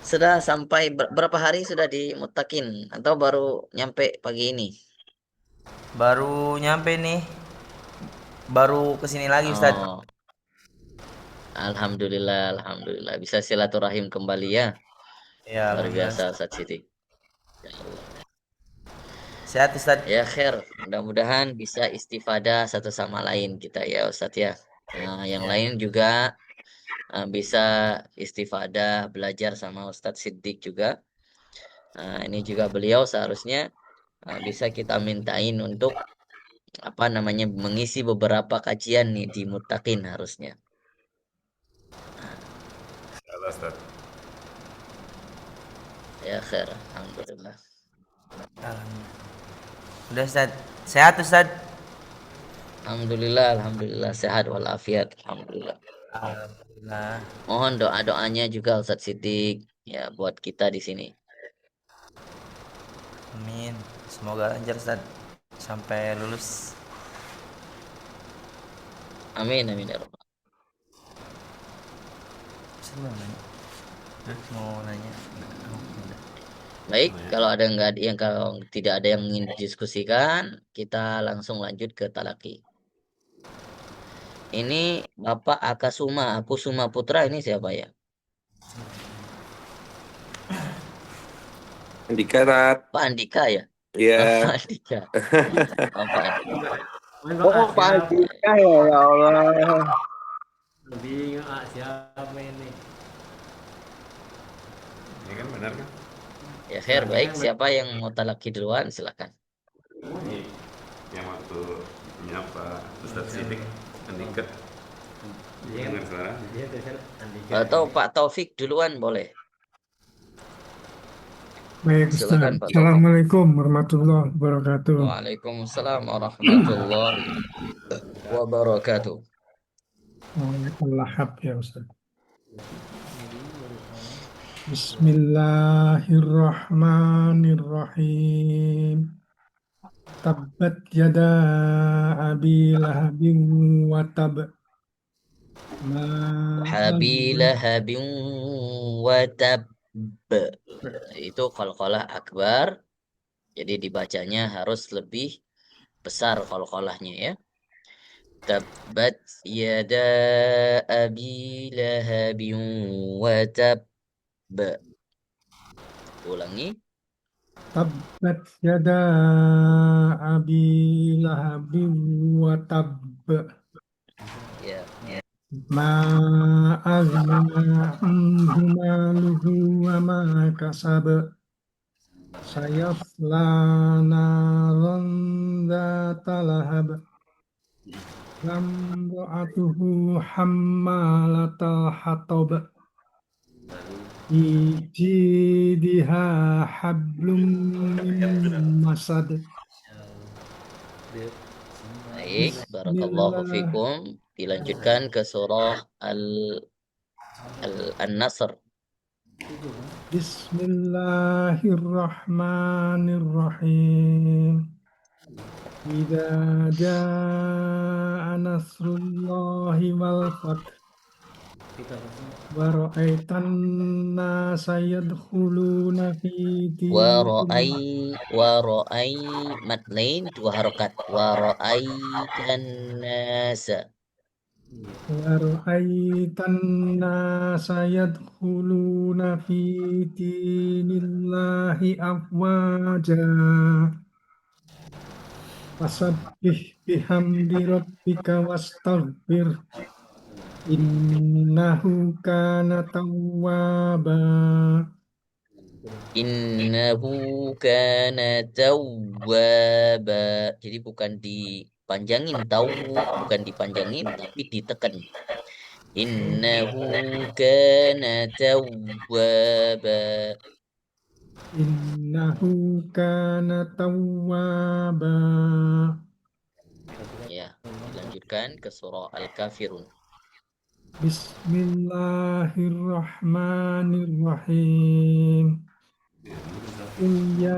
Sudah sampai berapa hari sudah di Mutakin atau baru nyampe pagi ini? Baru nyampe nih. Baru kesini lagi Ustaz. Oh, Alhamdulillah, Alhamdulillah. Bisa silaturahim kembali ya. Ya, Luar alhamdulillah. biasa Ustaz Siti. Ya Allah. Sehat Ustaz. Ya, khair. Mudah-mudahan bisa istifadah satu sama lain kita ya Ustaz ya. Nah, yang Ya. lain juga bisa istifadah belajar sama Ustadz Siddiq juga. Nah, ini juga beliau seharusnya bisa kita mintain untuk apa namanya mengisi beberapa kajian nih di Mutakin harusnya. Salah, Ustaz. Ya khair, alhamdulillah. Alhamdulillah. Udah Ustaz. Sehat Ustaz. Alhamdulillah, alhamdulillah sehat walafiat, alhamdulillah. Alhamdulillah. Mohon doa-doanya juga Ustadz Siddiq ya buat kita di sini. Amin. Semoga lancar Ustaz sampai lulus. Amin, amin ya rabbal. Ustaz mau nanya. Mau nanya. Baik, kalau ada kalau tidak ada yang ingin didiskusikan, kita langsung lanjut ke talaki. Ini Bapak Aku Suma Putra ini siapa ya? Andika, Tat. Pak Andika ya? Iya. Pak Andika. Pak Andika. Main Oh, doa Pak siapa? Andika ya Allah. Bingung siapa ini? Ini kan benar kan? Ya khair, baik. Siapa yang mau talaki duluan silakan. Ini yang waktu menyapa Ustadz Siddiq Andika. Iya, Dengar suara? iya tulisan Andika. Atau Pak Taufik duluan boleh. Baik, Ustaz. Silakan Pak Taufik. Assalamualaikum warahmatullahi wabarakatuh. Waalaikumsalam warahmatullahi wabarakatuh. Waalaikumsalam ya Ustaz. Bismillahirrahmanirrahim. Tabbat yada abi lahabin wa tab. Ma Habilahabin wa tab. Itu qalqalah akbar. Jadi dibacanya harus lebih besar qalqalahnya ya. Tabbat yada abi lahabin wa tab. Ulangi. tabbat yada abi lahabin wa tab. Ya. Ma aghna anhu maluhu wa ma kasab. Sayasla naran dzata lahab. Lamra'atuhu hammalatal hatab. Fi jidiha hablum min masad. Baik, barakallahu fikum. Dilanjutkan ke surah An-Nasr. Bismillahirrahmanirrahim. Idza jaa nasrullahi wal fath wa ra'aitan nasa yadkhuluna fi Wa ra'ai mat lain 2 harokat. Wa ra'aitan nasa. wa ra'aitan nasa yadkhuluna fi dinillahi afwaja. Fasabbih bihamdi rabbika wastaghfir. Innahu kana tawwaba. Innahu kana tawwaba. Jadi bukan dipanjangin bukan dipanjangin tapi ditekan. Innahu kana tawwaba. Innahu kana tawwaba. Ya, dilanjutkan ke surah Al-Kafirun. Bismillahirrahmanirrahim. Qul ya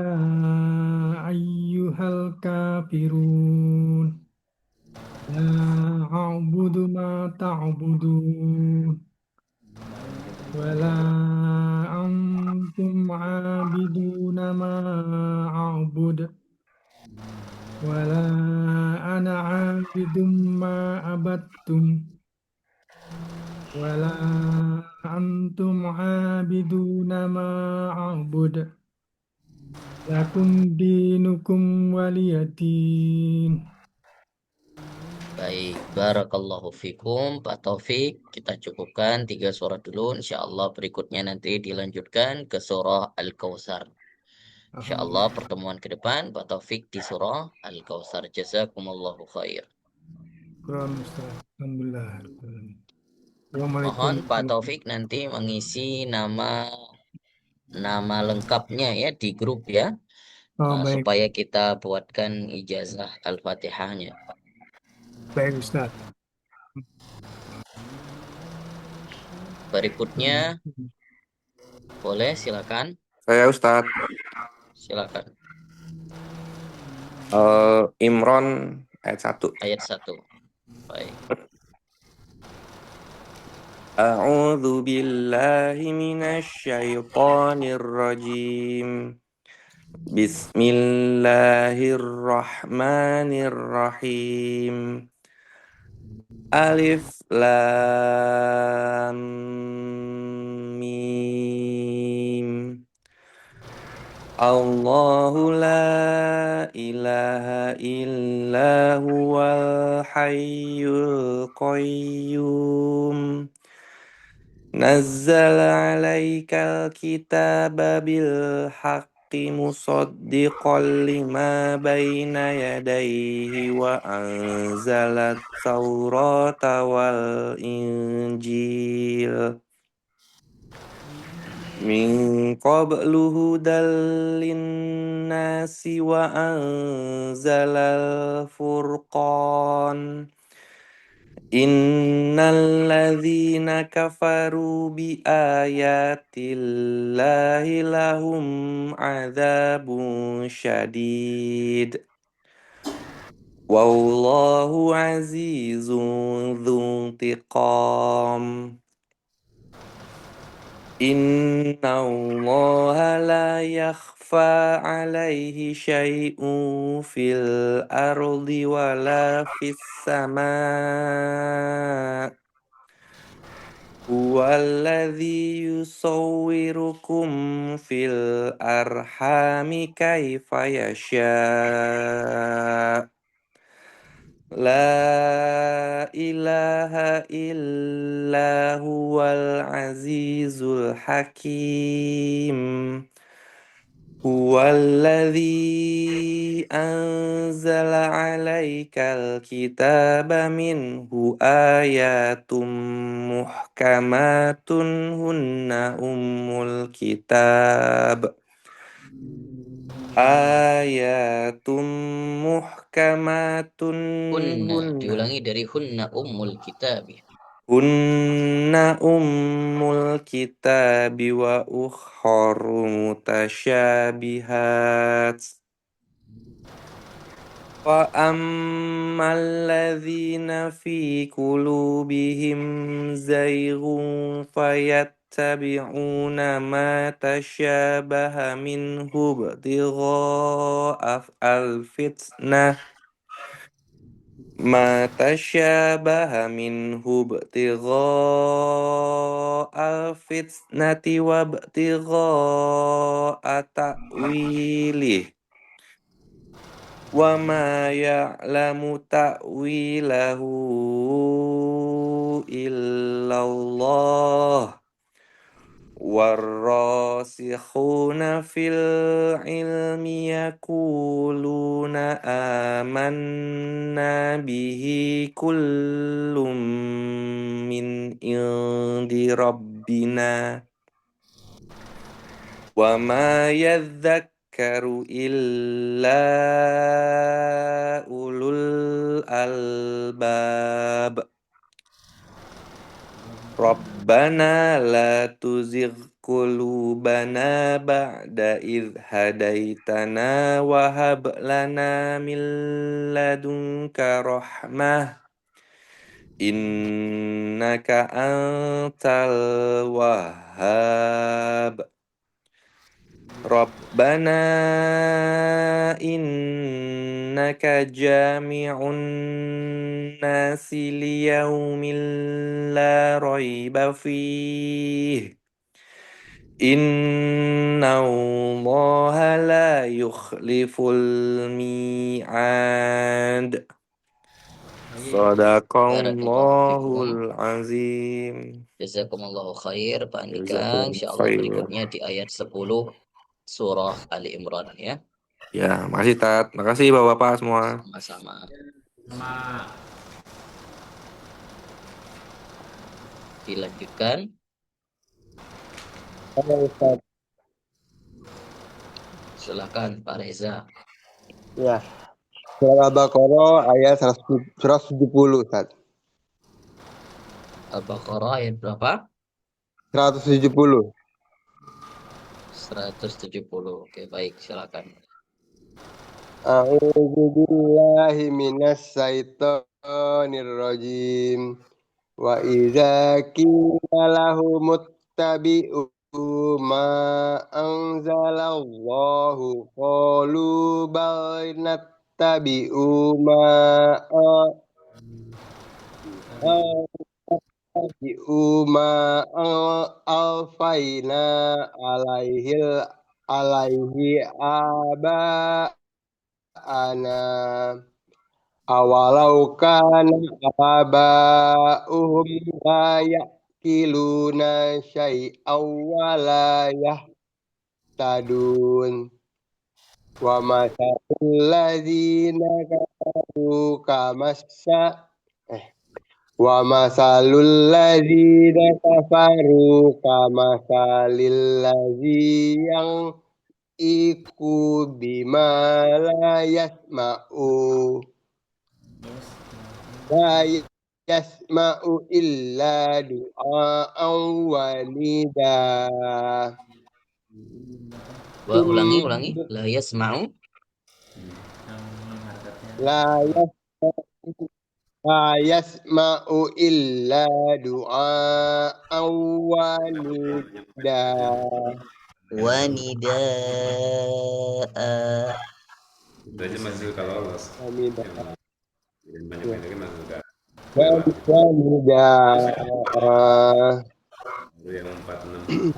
ayyuhal kafirun. La a'budu ma ta'budun. ولا أنتم عابدون ما أعبد ولا أنا عابد ما عبدتم ولا أنتم عابدون ما أعبد لكم دينكم ولي دين. Baik, barakallahu fikum, Pak Taufik. Kita cukupkan 3 surah dulu. Insya Allah berikutnya nanti dilanjutkan ke surah Al-Kautsar. Insya Allah Alhamdulillah. pertemuan ke depan Pak Taufik di surah Al-Kautsar. Jazakumullahu khair. Quran Ustaz. Alhamdulillah. Mohon Assalamualaikum. Pak Taufik nanti mengisi nama lengkapnya ya di grup ya, Oh, baik. supaya kita buatkan ijazah Al-Fatihahnya. Baik Ustaz. Berikutnya boleh silakan. Saya Ustadz. Silakan. Imron ayat 1. Ayat 1. Baik. A'udzu billahi minasyaitonir rajim. Bismillahirrahmanirrahim. Alif Lam Mim. Allahu la ilaha illa huwal hayyul qayyum. Nazzala 'alaikal kitaba bil haqqi musaddiqan lima baina yadayhi wa anzalat taurata wal injil. Min qablu hudal linnasi wa anzalal furqan. Innal ladzina kafaru bi ayatillahi lahum adzabun syadid. Wallahu azizun dzuntiqam. Inna allaha la yakhfa alaihi syai'un fil ardi wala fis sama'. Huwallazi yusawwirukum fil arhami kaifa yasha'. La ilaha illa huwal azizul hakim. Huwallazi anzala 'alaikal kitaba minhu ayatum muhkamatun hunna ummul kitab. Ayatum muhkamatun Hunna, diulangi dari hunna ummul kitab. Hunna ummul kitabi wa ukharu mutasyabihat. Wa ammal ladzina fi qulubihim zayghun fayattabi'una ma tasyabaha minhu ibtigha'a al-fitnah. Ma tasyabaha minhu ibtigha'a al-fitnati wa ibtigha'a ta'wilih. Wa ma ya'lamu ta'wilahu illallah. Warrasikhuna fil ilmi yaquluna amanna bihi kullum min indi rabbina. Wa ma yadhakkaru illa ulul albab. Rabbana la tuzigh qulubana ba'da idh hadaitana wa hab lana min ladunka rahmah innaka antal wahhab. Rabbana innaka jami'un nasi liyaumin la raiba fih. Inna allaha la yukhliful mi'ad. Barakallahu fikum. Sadaqallahul azim. Jazakumullahu khair, Pak Andika. Jazakumullah Insyaallah khair. berikutnya di ayat 10 surah Ali Imran ya. Ya, makasih Tat. Makasih Bapak-bapak semua. Sama-sama. Sama Dilanjutkan. Halo Ustaz. Silakan Pak Reza. Ya. Surah Al-Baqarah ayat 170 Ustaz. Al-Baqarah ayat berapa? 170. 170. Oke, baik, silakan. A'udzu billahi minas syaitonir rajim. Wa idza qila lahum ittabi'u ma anzalallahu qalu bal nattabi'u ma alfaina alaihi aba'ana awalau kana aba'uhum la ya'kiluna syai'aw wa la yahtadun wa masalul ladzina kafaru wa masalul ladzina kafaru kamasalil ladzi yang iku bima la yasma'u illa du'a'an wa nida. Ulangi. La yasma'u. La yasma'u illa du'a'an wa nida. Wanida'a. Itu aja masih suka lolos. Nida. Yang banyak-banyak masih suka. Wa nida. Baru yang 46.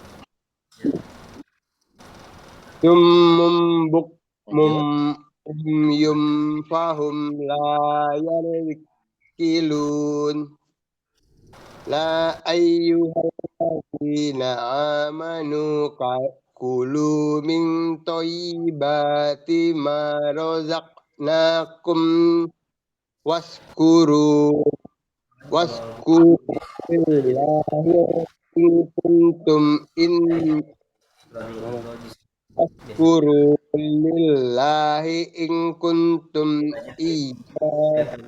Yum fahum la yarkilun la ayyuhalladzina amanu kulu min thayyibati ma razaqnakum waskuru lillahi in kuntum Waskuru lillahi in kuntum iyyakum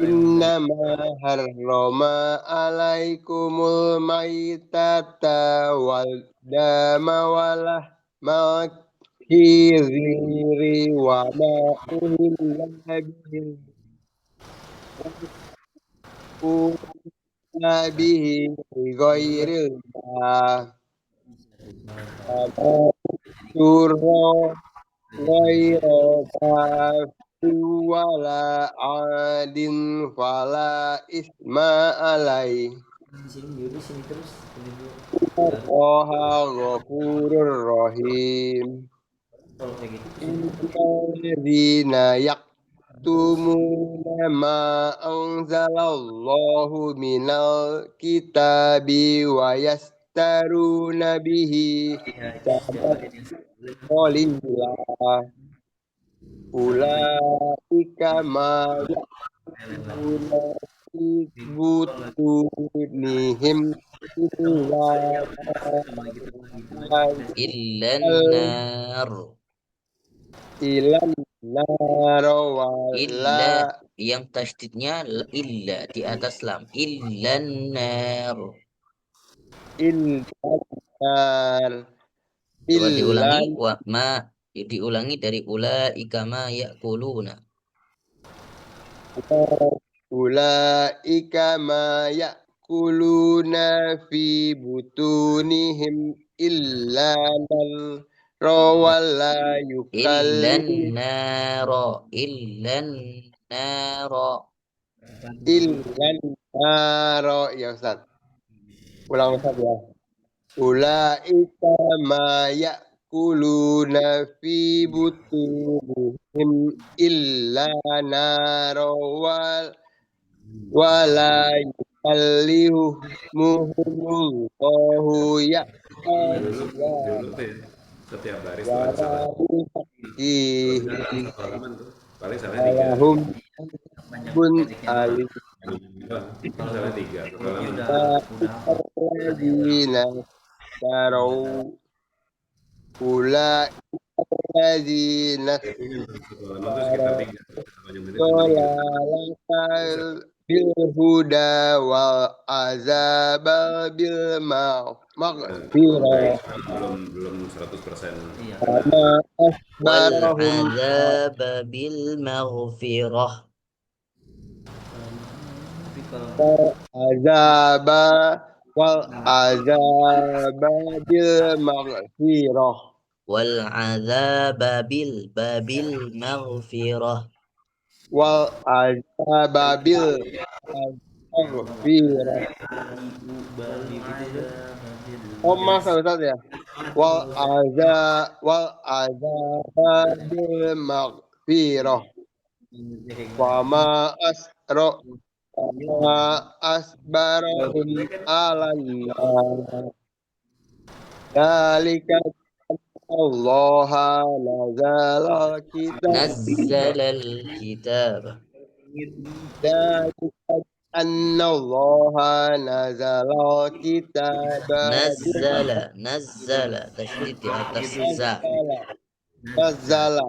innama harrama alaikumul maitata wal dama walah khiziri wa ma uhilla bihi ghairil surra ghaira wala adin fala isma alai Allaha ghafurur rahim. Innalladzina yaktumuna ma anzalallahu minal kitabi wa yastaruna bihi qalila ulaika ma yaktumuna fi butunihim Illan nar. ilan naro Illa yang tasdidnya illa di atas lam. Illan nar. illan nar Coba diulangi. Wa ma Diulangi dari ulaika ma ya'kuluna. Ulaika ma ya'kuluna fi butunihim illa rawala Illan yukallim naro. illan naro. Ya Ustaz. Ulang Ustaz ya. Ulaika ma ya'kuluna fi butunihim illa naro wala yukallimuhumullahu ya Dulu tuh ya, setiap baris tuh ada salah. Satu halaman tuh paling salahnya 3. walahum bun alim Kalau salah 3 satu halaman. alladzina tarau alladzina Satu halaman tuh sekitar 3. Sepanjang menit cuma 3. dolalakal bil huda wal azaba bil maghfirah Belum 100%. kama Wal asbarahum azaba bil maghfirah. azaba wal azaba bil maghfirah Wal azaba bil babil maghfirah. wal azaba bil maghfirah. Oh maaf ya Ustaz ya. Wal azaba bil maghfirah wa ma asbarahum alannar dalika Allah nazala Nazzalal kitab. dalika anna Allah nazala kitab Nazzala tasydid di atas za. nazala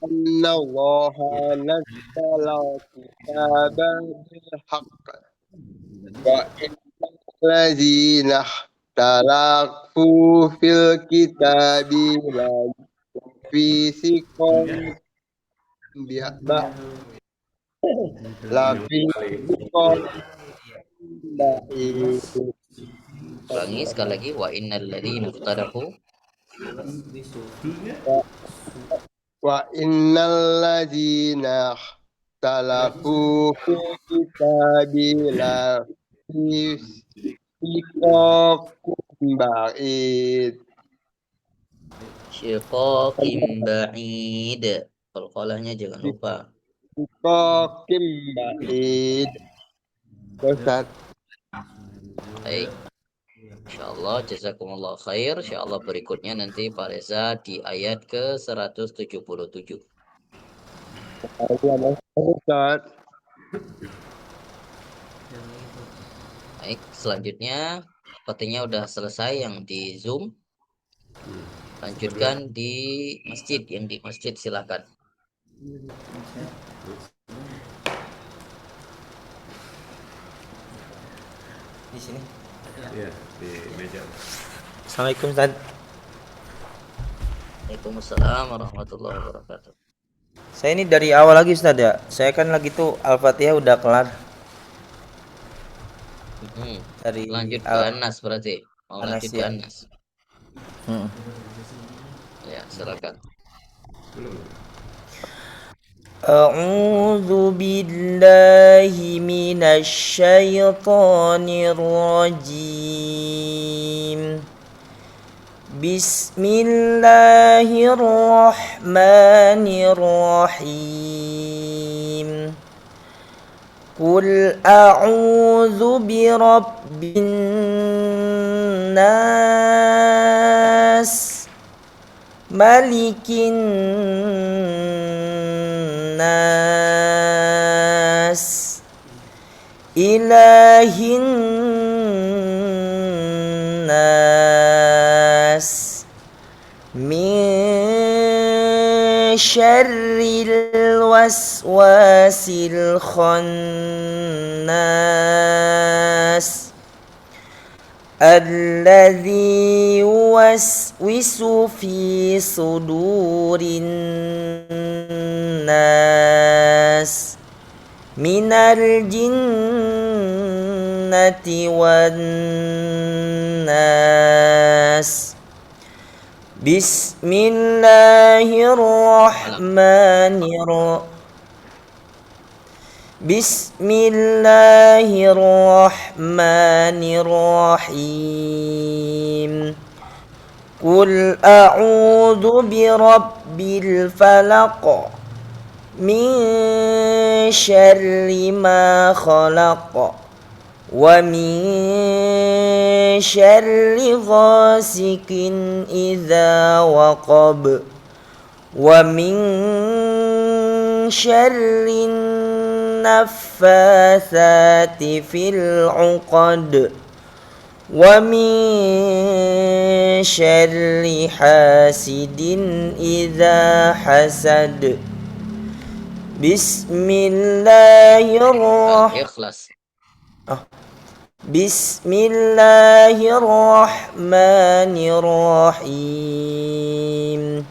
anna Allah nazala kitab bil haqq wa innal ladzina ikhtalafu fil kitabi la fi siqam bi'ba la fi siqam Ulangi sekali lagi. Wa innal ladzina ikhtalafu. wa innal ladzina ikhtalafu fil kitabi la fi siqam ba'id Syiqaqim ba'id. Qalqalahnya jangan lupa. siqam ba'id. Ustaz. Baik. Insyaallah jazakumullah khair. Insyaallah berikutnya nanti Pak Reza di ayat ke 177. Ustaz. Baik, selanjutnya sepertinya udah selesai yang di Zoom. Lanjutkan di masjid, yang di masjid silakan. Di sini. Iya, di meja. Assalamualaikum Ustaz. Waalaikumsalam warahmatullahi wabarakatuh. Saya ini dari awal lagi Ustaz ya. Saya kan lagi tuh Al-Fatihah udah kelar. Dari Lanjut ke Anas berarti. Mau Anas, lanjut ke ya. Anas. Ya, silakan. A'udzu billahi minasy syaithanir rajim. Bismillahirrahmanirrahim. Qul a'udzu birabbin nas, malikin nas, ilahin nas, min syarril waswasil khannas, الذي يوسوس في صدور الناس من الجنة والناس. بسم الله الرحمن الرحيم. بسم الله الرحمن الرحيم. قل أعوذ برب الفلق من شر ما خلق ومن شر غاسق إذا وقب ومن شر النفاثات في العقد ومن شر حاسد إذا حسد. بسم الله الرحمن Ikhlas. بسم الله الرحمن الرحيم.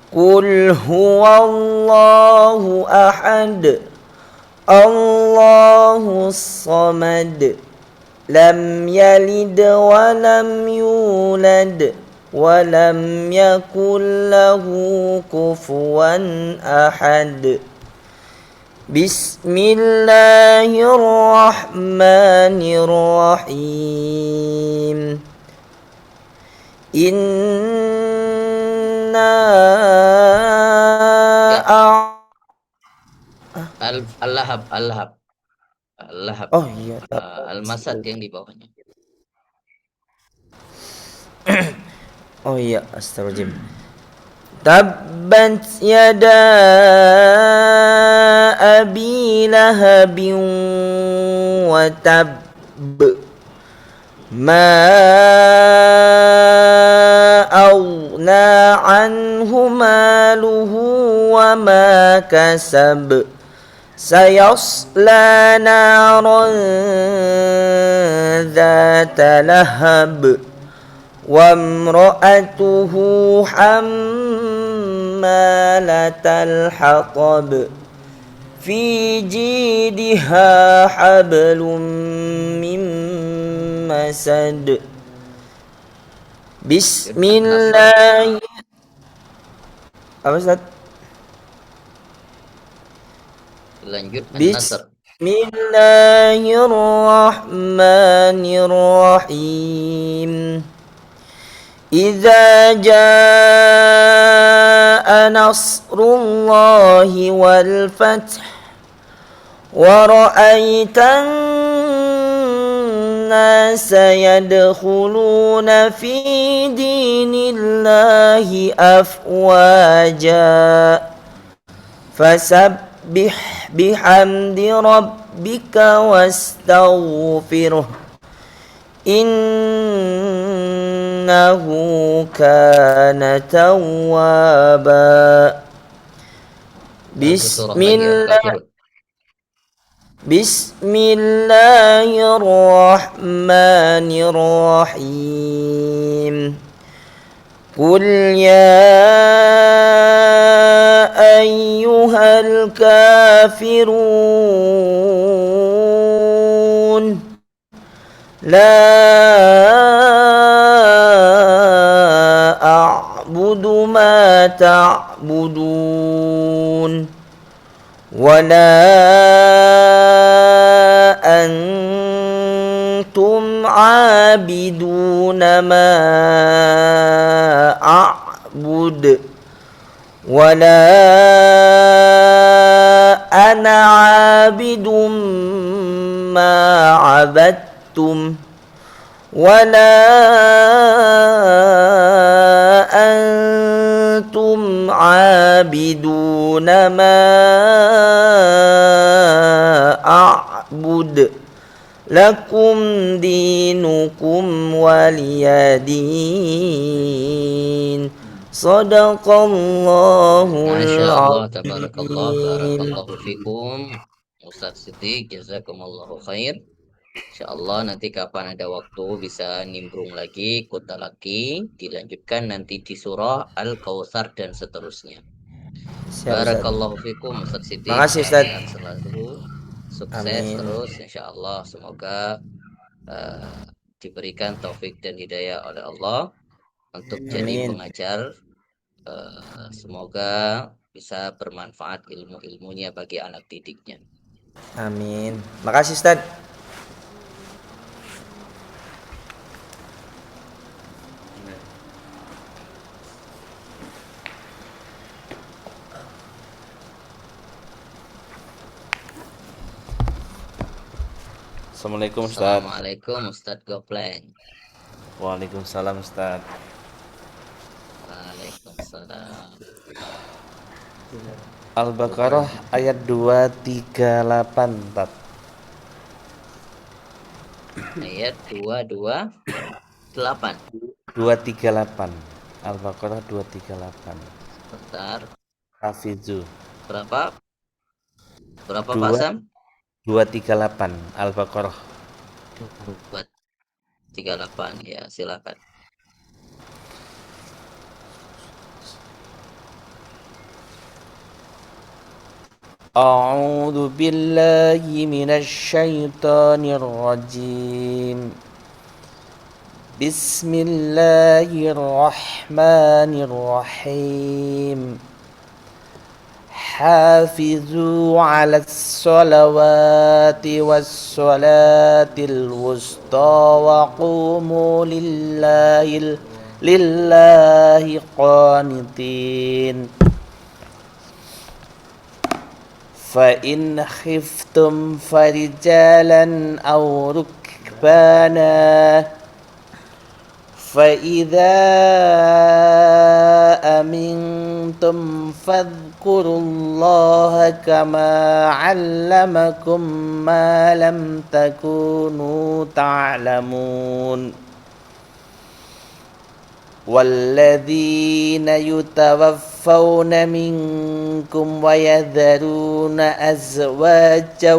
قل هو الله أحد الله الصمد لم يلد ولم يولد ولم يكن له كفوا أحد. بسم الله الرحمن الرحيم. إنا Al-Lahab, Al-Lahab, Al-Lahab. Oh iya. Al-Masad yang di bawahnya. Oh iya, astagfirullahaladzim. Tabbat yada abi lahabin wa tab. Ma aghna anhu maluhu wa ma kasab. Sayasla naran dhata lahab. وامرأته حمالة الحطب في جيدها حبل من مسد. بسم الله. Apa Ustaz? Lanjut An-Nasr. Bismillahirrahmanirrahim. إذا جاء نصر الله والفتح ورأيت الناس يدخلون في دين الله أفواجا فسبح بحمد ربك واستغفره إنه كان توابا. بسم الله الرحمن الرحيم. قل يا أيها الكافرون لا أعبد ما تعبدون ولا أنتم عابدون ما أعبد ولا أنا عابد ما عبدتم ولا أنتم عابدون ما أعبد لكم دينكم ولي دين. Sadaqallahul Masyaallah, azim. tabarakallah, barakallahu fikum. Ustaz Siddiq, jazakumullahu khair. Insyaallah nanti kapan ada waktu bisa nimbrung lagi, kota lagi, dilanjutkan nanti di surah Al-Kautsar dan seterusnya. Siap Ustaz. Barakallahu fikum Ustaz Siti, Makasih, Ustaz. sehat selalu, sukses Amin. terus insyaallah, semoga diberikan taufik dan hidayah oleh Allah untuk jadi Amin. pengajar. Semoga bisa bermanfaat ilmu-ilmunya bagi anak didiknya. Amin. Makasih Ustaz. Assalamualaikum Ustaz. Assalamualaikum Ustadz Gopleng. Waalaikumsalam Ustaz. Waalaikumsalam. Al-Baqarah ayat 238 Tat. Ayat 228. 238. Al-Baqarah 238. Bentar. Hafizu. Berapa Pak Sam? 238 Al-Baqarah. 238 ya, silakan. A'udzu billahi minasy syaithanir rajim. Bismillahirrahmanirrahim. حافظوا على الصلوات والصلاة الوسطى وقوموا لله قانتين فإن خفتم فرجالا أو ركبانا فإذا أمنتم فاذكروا الله كما علمكم ما لم تكونوا تعلمون والذين يتوفون منكم ويذرون أزواجا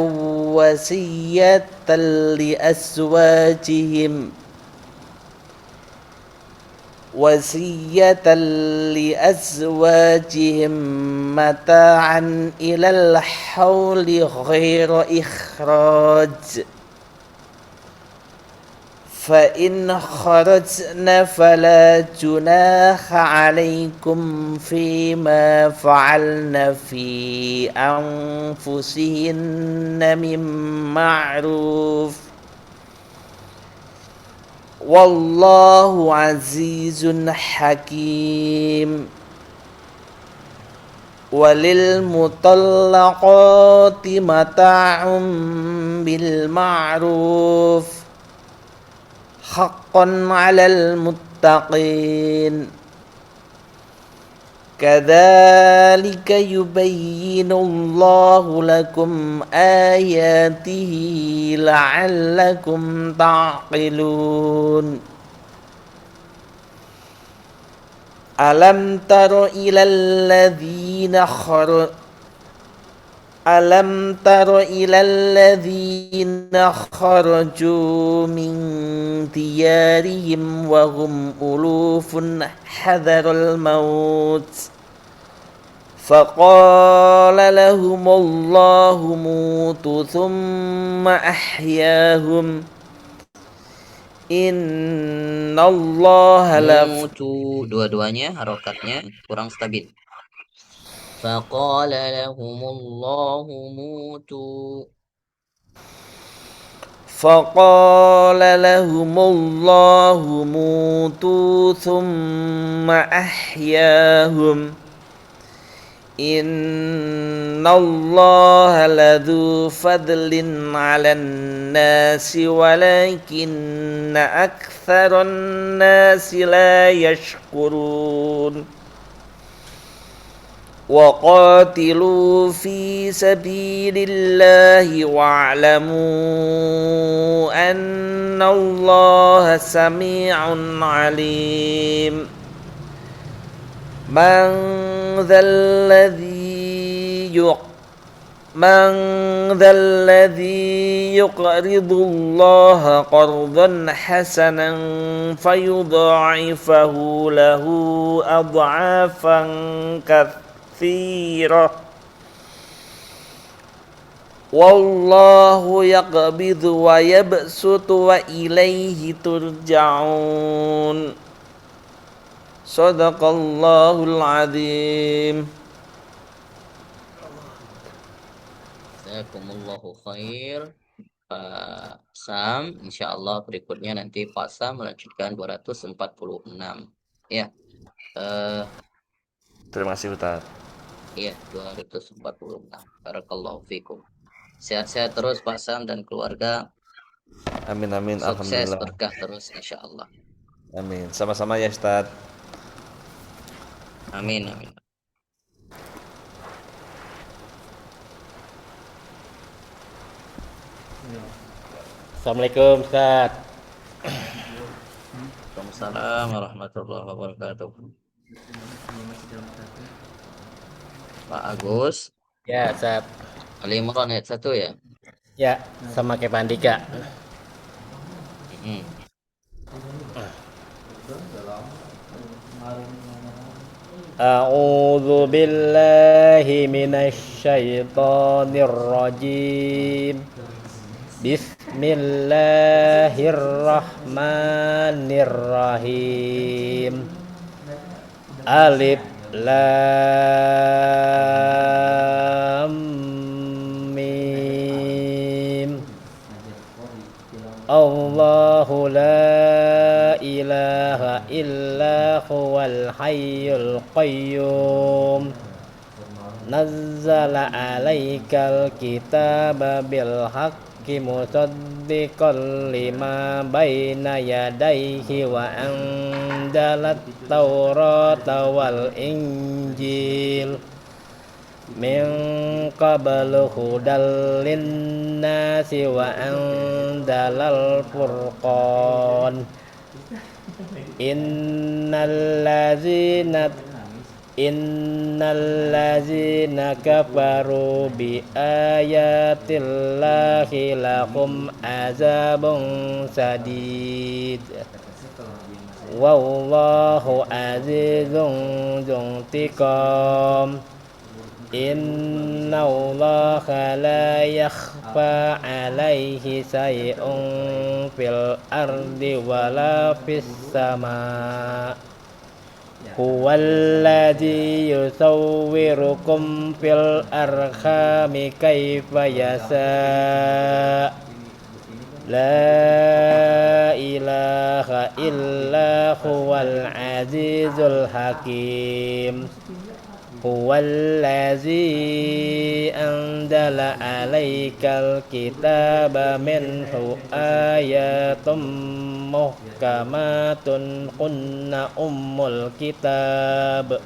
وصية لأزواجهم متاعا إلى الحول غير إخراج فإن خرجن فلا جناح عليكم فيما فعلن في أنفسهن من معروف والله عزيز حكيم وللمطلقات متاع بالمعروف حقا على المتقين كذلك يبين الله لكم آياته لعلكم تعقلون ألم تر إلى الذين خرجوا من ديارهم وهم ألوف حذر الموت فقال لهم الله موتوا ثم أحياهم Innallaha mutu, dua-duanya harokatnya kurang stabil. Faqala lahumullahu mutu. thumma ahyahum Innallaha ladzu fadlin 'alan nasi walakinna aktsaran nasi la yashkurun wa qatilu fi sabilillahi wa'lamu annallaha sami'un 'alim من من ذا الذي يقرض الله قرضا حسنا فيضاعفه له أضعافا كثيرة والله يقبض ويبسط وإليه ترجعون صدق الله العظيم. Jazakumullahu khair Pak Sam. Insyaallah berikutnya nanti Pak Sam melanjutkan 246. Ya. Terima kasih Ustaz. Iya, 246. Barakallahu fikum. Sehat-sehat terus Pak Sam dan keluarga. Amin amin. Sukses, Alhamdulillah. berkah terus insyaallah. Amin. Sama-sama ya Ustaz. Amin amin. Assalamualaikum Ustaz. Waalaikumsalam warahmatullahi wabarakatuh. Pak Agus. Ya, Ustaz. Ali Imran ayat 1 ya? Ya, sama kayak Pak Andika. A'udzu billahi minasy syaithanir rajim. Bismillahirrahmanirrahim. Alif Lam Mim. Allahu la ilaha illa huwal hayyul qayyum. Nazzala alaikal kitaba bil haqqi musaddiqan lima baina yadayhi wa anzalat taurata wal injil min qablu hudal linnasi wa anzalal furqan innal ladzina kafaru bi ayatillahi lahum azabun sadid wallahu azizun dzuntiqam innallaha la yakhfa alaihi shay'un fil ardi wala fis sama. Huwallazi yusawwirukum fil arhami kaifa yasha. La ilaha illa huwal azizul hakim. Huwallazi anzala alaikal kitaba minhu ayatum muhkamatun kunna ummul kitab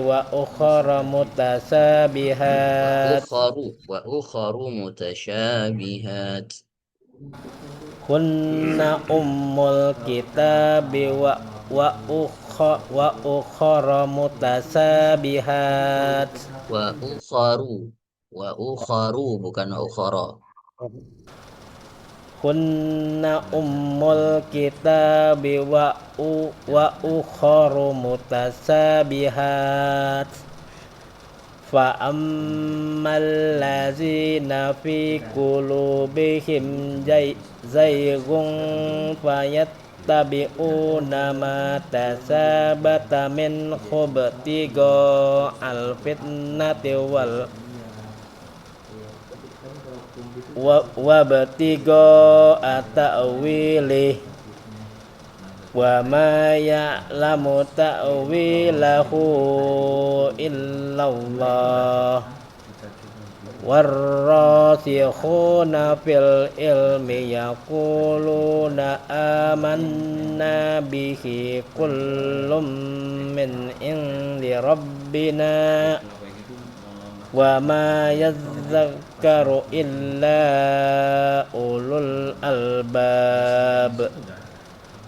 wa ukhra mutasabihat kunna ummul kitabi wa ukhra mutasabihat Wa ukharu bukan ukhara. kunna ummul kitabi wa ukhra mutasabihat fa ammal ladzina fi qulubihim zaygun fayattabi'una ma tasabata min khubtigo al-fitnati wabtigo ta'wilih wa ma ya'lamu ta'wilahu illallah warrasikhuna fil ilmi yaquluna amanna bihi kullum min indi rabbina wa ma yadhakkaru illa ulul albab.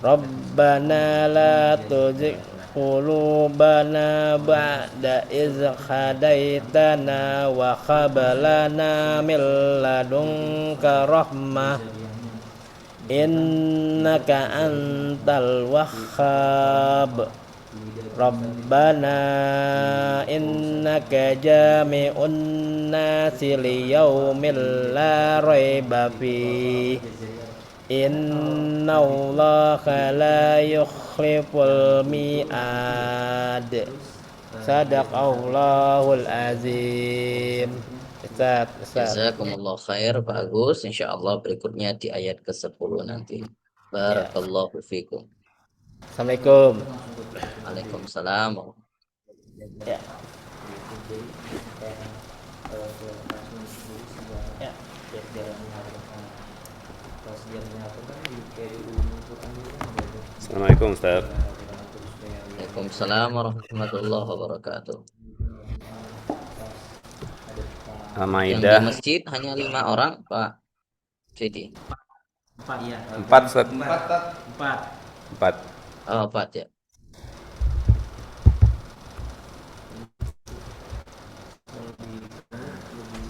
Rabbana la tuzigh قلوبنا بعد إذ هديتنا وهب لنا من لدنك رحمة إنك أنت الوهاب ربنا إنك جامع الناس ليوم لا ريب فيه إن الله لا يخلف الميعاد صدق الله العظيم. Jazakumullah khair Pak Agus. Insyaallah berikutnya di ayat ke-10 nanti. Barakallahu fikum. Assalamualaikum. Waalaikumsalam. Ya. Ya. Assalamualaikum Ustaz. Waalaikumsalam warahmatullahi wabarakatuh. Yang di Al-Maidah masjid hanya 5 orang, Pak Siti. 4 ya. 4 Ustaz. 4. 4. Oh, 4 ya.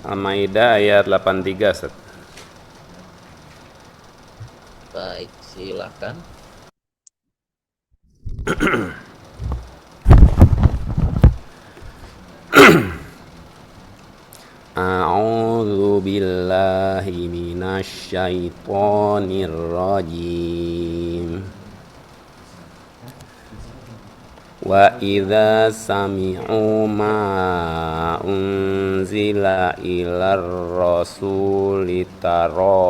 Al-Maidah ayat 83 Ustaz. Baik, silakan. A'udzu billahi minasy syaithanir rajim. Wa idza sami'u ma unzila ilar rasuli tara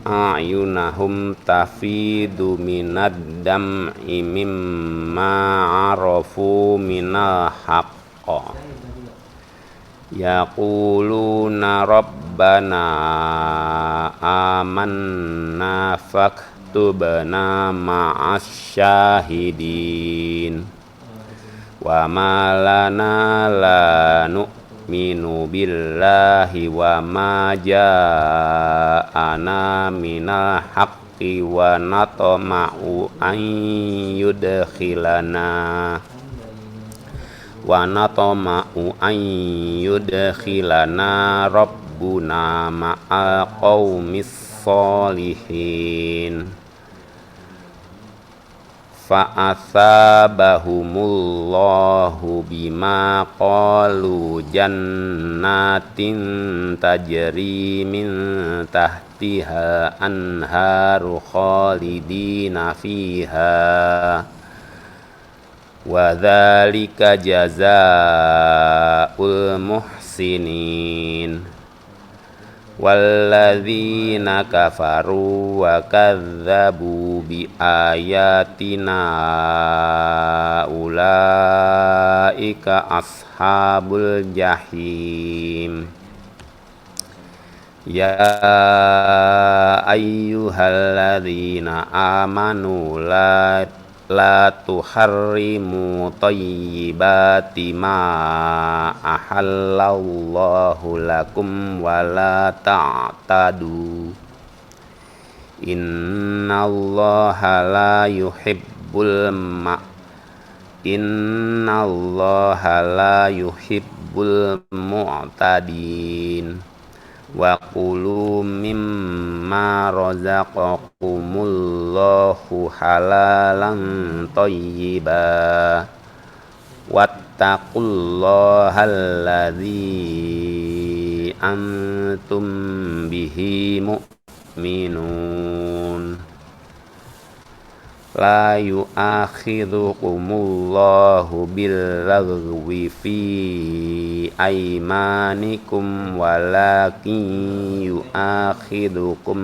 a'yunahum tafidu minad dam'i mimma arafu minal haqq yaquluna rabbana amanna faktubna ma'as syahidin wa ma lana la nu'minu billahi wa ma ja'ana minal haqqi wa natama'u an yudkhilana rabbuna ma'al qaumis sholihin fa'asabahumullahu bima qalu jannatin tajri min tahtiha anharu khalidina fiha wa dzalika jazaa'ul muhsinin walladzina kafaru wa kadzabu bi ayatina ulaika ashabul jahim ya ayyuhalladzina amanu la tuharrimu tayyibati ma ahallallahu lakum wa la ta'tadu innallaha la yuhibbul mu'tadin wa qulu mimma razaqakumullahu halalan thayyiba wattaqullaha alladzi antum bihi mu'minun la yu'akhidhukumullahu bil-laghwi fi aymanikum walakin yu'akhidhukum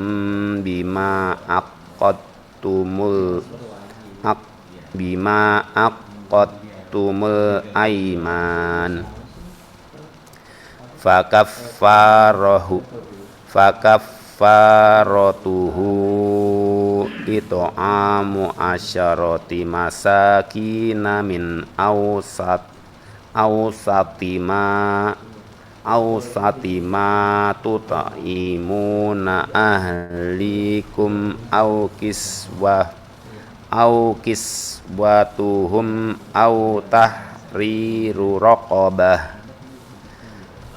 bima aqadtumul ayman fakaffaratuhu it'amu asyarati masakina min awsati ma awsati ma tut'imuna ahlikum au kiswatuhum au tahriru raqabah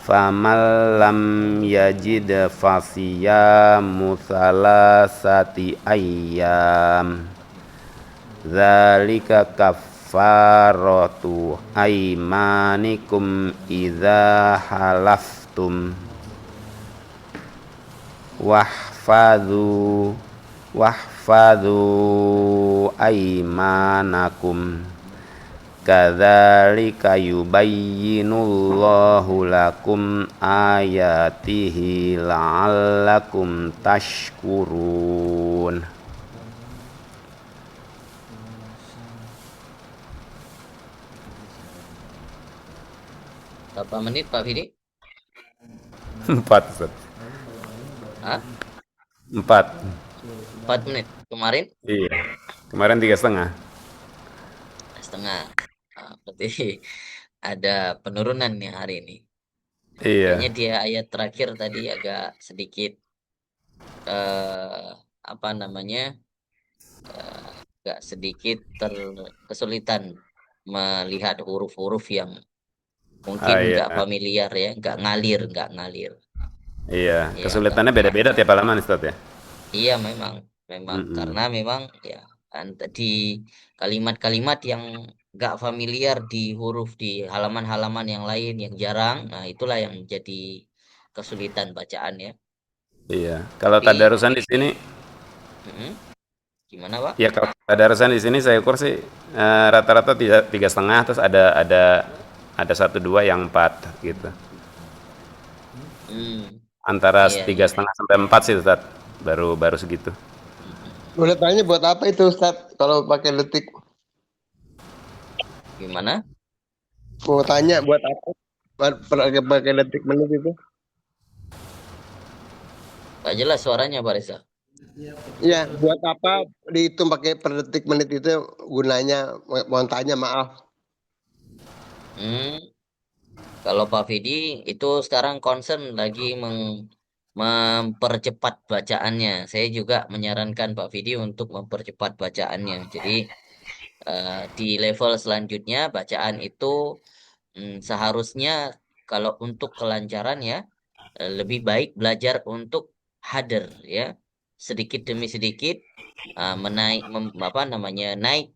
faman lam yajid fasiyamu salasati ayyam zalika kafaratu aimanikum idza halaftum wahfadhu aimanakum kadzalika yubayyinullahu lakum ayatihi la'allakum tashkurun. Berapa menit Pak Fidi? 4 Ustaz. Hah? 4. 4 menit. Kemarin Iya. Kemarin 3,5. setengah. Nah, berarti ada penurunan nih hari ini. Iya. Kayaknya dia ayat terakhir tadi agak sedikit apa namanya? Agak sedikit kesulitan melihat huruf-huruf yang mungkin nggak familiar ya, nggak ngalir. Iya, Ya, kesulitannya beda-beda tiap halaman Ustaz ya. iya memang karena memang ya kan tadi kalimat-kalimat yang nggak familiar di huruf di halaman-halaman yang lain yang jarang, nah itulah yang menjadi kesulitan bacaan ya. Iya, kalau Tapi tadarusan di sini, gimana Pak? ya kalau tadarusan di sini saya ukur sih rata-rata 3,5, terus ada 1-2 yang 4 gitu. Antara 3,5 sampai 4 sih Ustaz, baru segitu. Boleh tanya buat apa itu Ustaz kalau pakai detik? Gimana? Mau tanya buat apa pakai detik menit itu? Gak jelas suaranya Pak Reza. Iya, buat apa dihitung pakai per detik menit itu gunanya? Mau tanya, maaf. Kalau Pak Fidi itu sekarang concern lagi mempercepat bacaannya. Saya juga menyarankan Pak Fidi untuk mempercepat bacaannya. Jadi di level selanjutnya bacaan itu seharusnya kalau untuk kelancaran ya lebih baik belajar untuk hadir ya, sedikit demi sedikit naik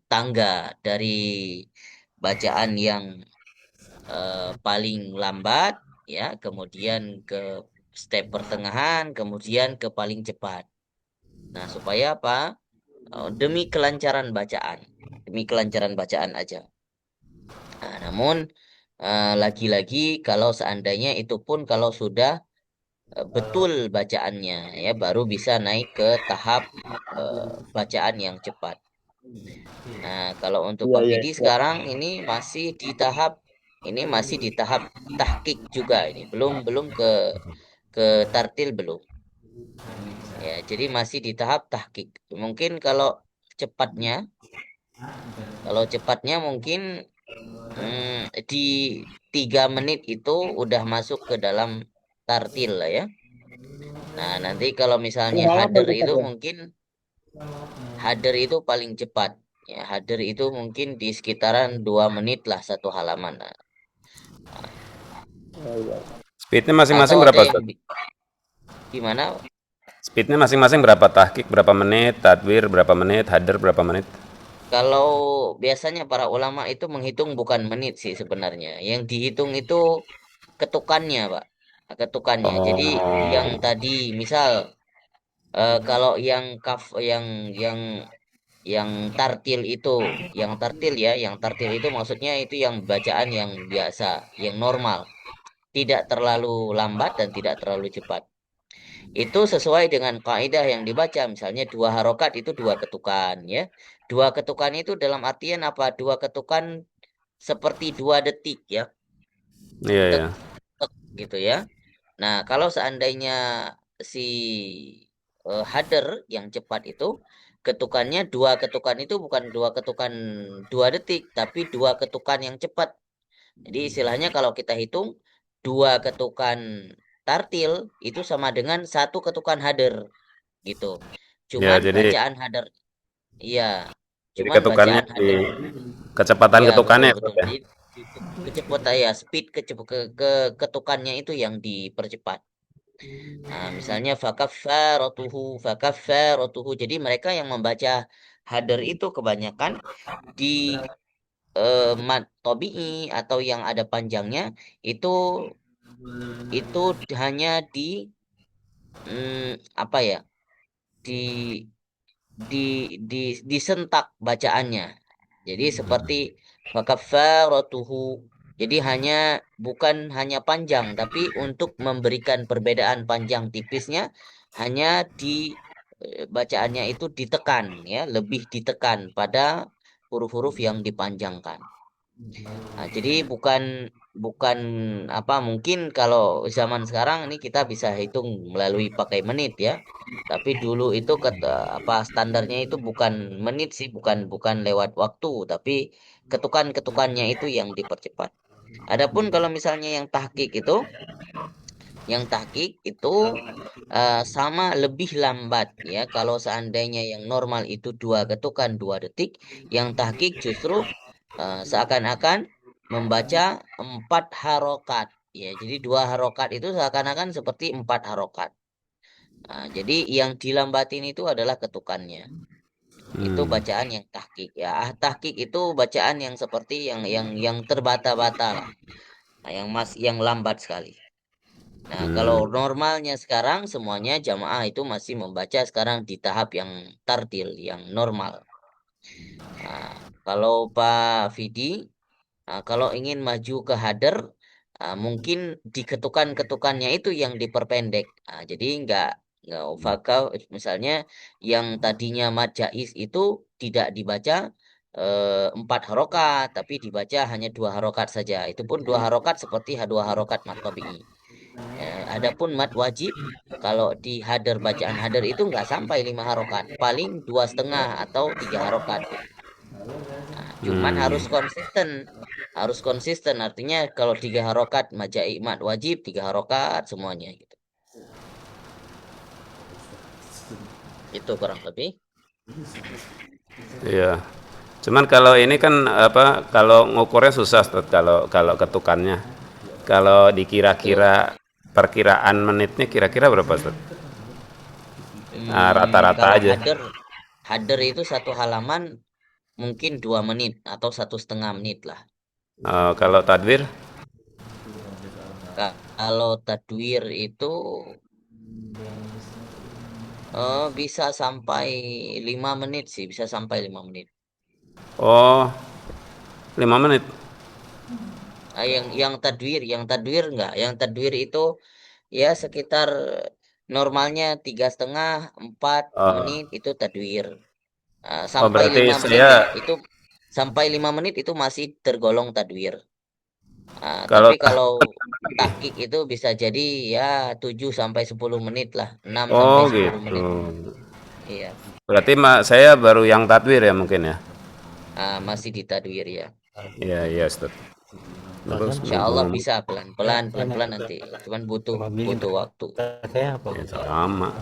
tangga dari bacaan yang paling lambat ya, kemudian ke step pertengahan, kemudian ke paling cepat. Nah, supaya apa? Demi kelancaran bacaan aja. Nah, namun lagi-lagi kalau seandainya itu pun kalau sudah betul bacaannya ya baru bisa naik ke tahap bacaan yang cepat. Nah, kalau untuk Pak Fidi sekarang ini masih di tahap tahqiq juga ini. Belum ke tartil belum. Ya, jadi masih di tahap tahqiq. Mungkin kalau cepatnya mungkin di 3 menit itu udah masuk ke dalam tartil lah ya. Nah, nanti kalau misalnya hadir itu mungkin hadir itu paling cepat. Ya, hadir itu mungkin di sekitaran 2 menit lah satu halaman. Nah, speednya masing-masing berapa Ustaz? Gimana? Speednya masing-masing berapa? Tahqiq berapa menit, tadwir berapa menit, hadir berapa menit? Kalau biasanya para ulama itu menghitung bukan menit sih sebenarnya. Yang dihitung itu ketukannya, Pak. Ketukannya. Jadi yang tadi misal kalau yang tartil itu, yang tartil itu maksudnya itu yang bacaan yang biasa, yang normal. Tidak terlalu lambat dan tidak terlalu cepat. Itu sesuai dengan kaidah yang dibaca, misalnya 2 harokat itu 2 ketukan ya. 2 ketukan itu dalam artian apa? 2 ketukan seperti 2 detik ya. Iya, gitu ya. Nah, kalau seandainya si hadir yang cepat itu ketukannya 2 ketukan itu bukan 2 ketukan 2 detik tapi 2 ketukan yang cepat. Jadi istilahnya kalau kita hitung 2 ketukan tartil itu sama dengan 1 ketukan hader gitu. Ya, Cuman jadi bacaan hader iya, jadi cuman ketukannya bacaan di hader kecepatan iya ketukannya ya, betul. Ustaz, ya. Jadi kecepatan ya speed ketukannya itu yang dipercepat. Nah, misalnya fakaffaratuhu. Jadi mereka yang membaca hader itu kebanyakan di mad tobi'i atau yang ada panjangnya itu itu hanya di apa ya? Di disentak bacaannya. Jadi seperti fakaffaratuhu. Jadi bukan hanya panjang, tapi untuk memberikan perbedaan panjang tipisnya hanya bacaannya itu ditekan ya, lebih ditekan pada huruf-huruf yang dipanjangkan. Nah, jadi bukan bukan apa mungkin kalau zaman sekarang ini kita bisa hitung melalui pakai menit ya. Tapi dulu itu apa standarnya itu bukan menit sih, bukan bukan lewat waktu, tapi ketukan-ketukannya itu yang dipercepat. Adapun kalau misalnya yang tahqiq itu sama lebih lambat ya. Kalau seandainya yang normal itu 2 ketukan 2 detik, yang tahqiq justru seakan-akan membaca 4 harokat ya. Jadi 2 harokat itu seakan-akan seperti 4 harokat. Nah, jadi yang dilambatin itu adalah ketukannya. Itu bacaan yang tahqiq ya. Tahqiq itu bacaan yang seperti yang terbata-bata lah. Nah, yang lambat sekali. Nah, kalau normalnya sekarang semuanya jamaah itu masih membaca sekarang di tahap yang tartil, yang normal. Nah, kalau Pak Vidi, kalau ingin maju ke hader, mungkin di ketukan-ketukannya itu yang diperpendek. Jadi nggak fakal, misalnya yang tadinya mad jaiz itu tidak dibaca 4 harokat, tapi dibaca hanya 2 harokat saja. Itu pun 2 harokat seperti 2 harokat mad tabi'i. Adapun mad wajib, kalau di hader bacaan hader itu nggak sampai 5 harokat, paling 2,5 atau 3 harokat gitu. Nah, cuman harus konsisten artinya kalau 3 harokat mad wajib 3 harokat semuanya gitu. Itu kurang lebih. Iya. Cuman kalau ini kan apa kalau ngukurnya susah Ustaz, kalau ketukannya. Kalau dikira-kira perkiraan menitnya kira-kira berapa Ustaz? Rata-rata Kalau aja. hader itu 1 halaman mungkin 2 menit atau 1,5 menit lah. Kalau tadwir? Kalau tadwir itu bisa sampai 5 menit sih, bisa sampai 5 menit. Oh, 5 menit. Yang tadwir enggak. Yang tadwir itu ya sekitar normalnya 3,5 4 menit itu tadwir. Sampai berarti 5 menit saya itu sampai 5 menit itu masih tergolong tadwir. kalau Tapi kalau tahqiq itu bisa jadi ya 7 sampai 10 menit lah, 6 sampai 10 gitu. menit. Iya. Berarti saya baru yang tadwir ya mungkin ya. Masih di tadwir ya. Iya, Ustaz. Terus Insya Allah bisa pelan-pelan nanti. Cuman butuh waktu. ya, sama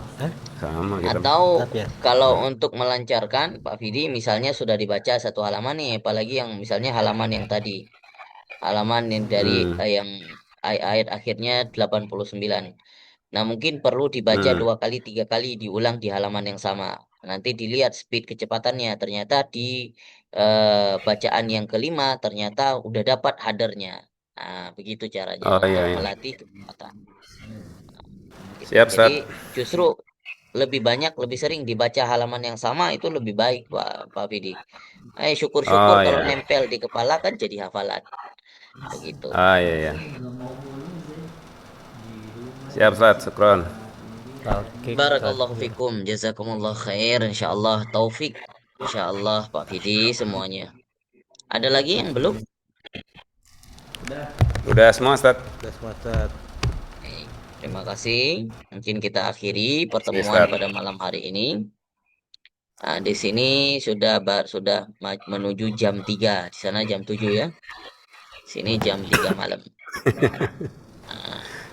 kita. Atau kalau untuk melancarkan Pak Fidi misalnya sudah dibaca 1 halaman nih, apalagi yang misalnya halaman yang tadi. Halaman yang dari yang ayat akhirnya 89. Nah, mungkin perlu dibaca 2 kali, 3 kali, diulang di halaman yang sama. Nanti dilihat speed kecepatannya. Ternyata di bacaan yang kelima ternyata udah dapat hadernya. Nah, begitu caranya Iya. melatih kecepatan. Gitu. Siap, Jadi justru lebih sering dibaca halaman yang sama itu lebih baik Pak Fidi. Syukur-syukur kalau nempel di kepala kan jadi hafalan. Begitu. Iya. Siap, Ustaz. Syukron. Barakallahu fikum, jazakumullah khair, insyaallah taufik, insyaallah Pak Fidi semuanya. Ada lagi yang belum? Udah semua, Ustaz. Terima kasih. Mungkin kita akhiri pertemuan pada malam hari ini. Di sini sudah menuju jam 3. Di sana jam 7 ya. Sini jam 3 malam.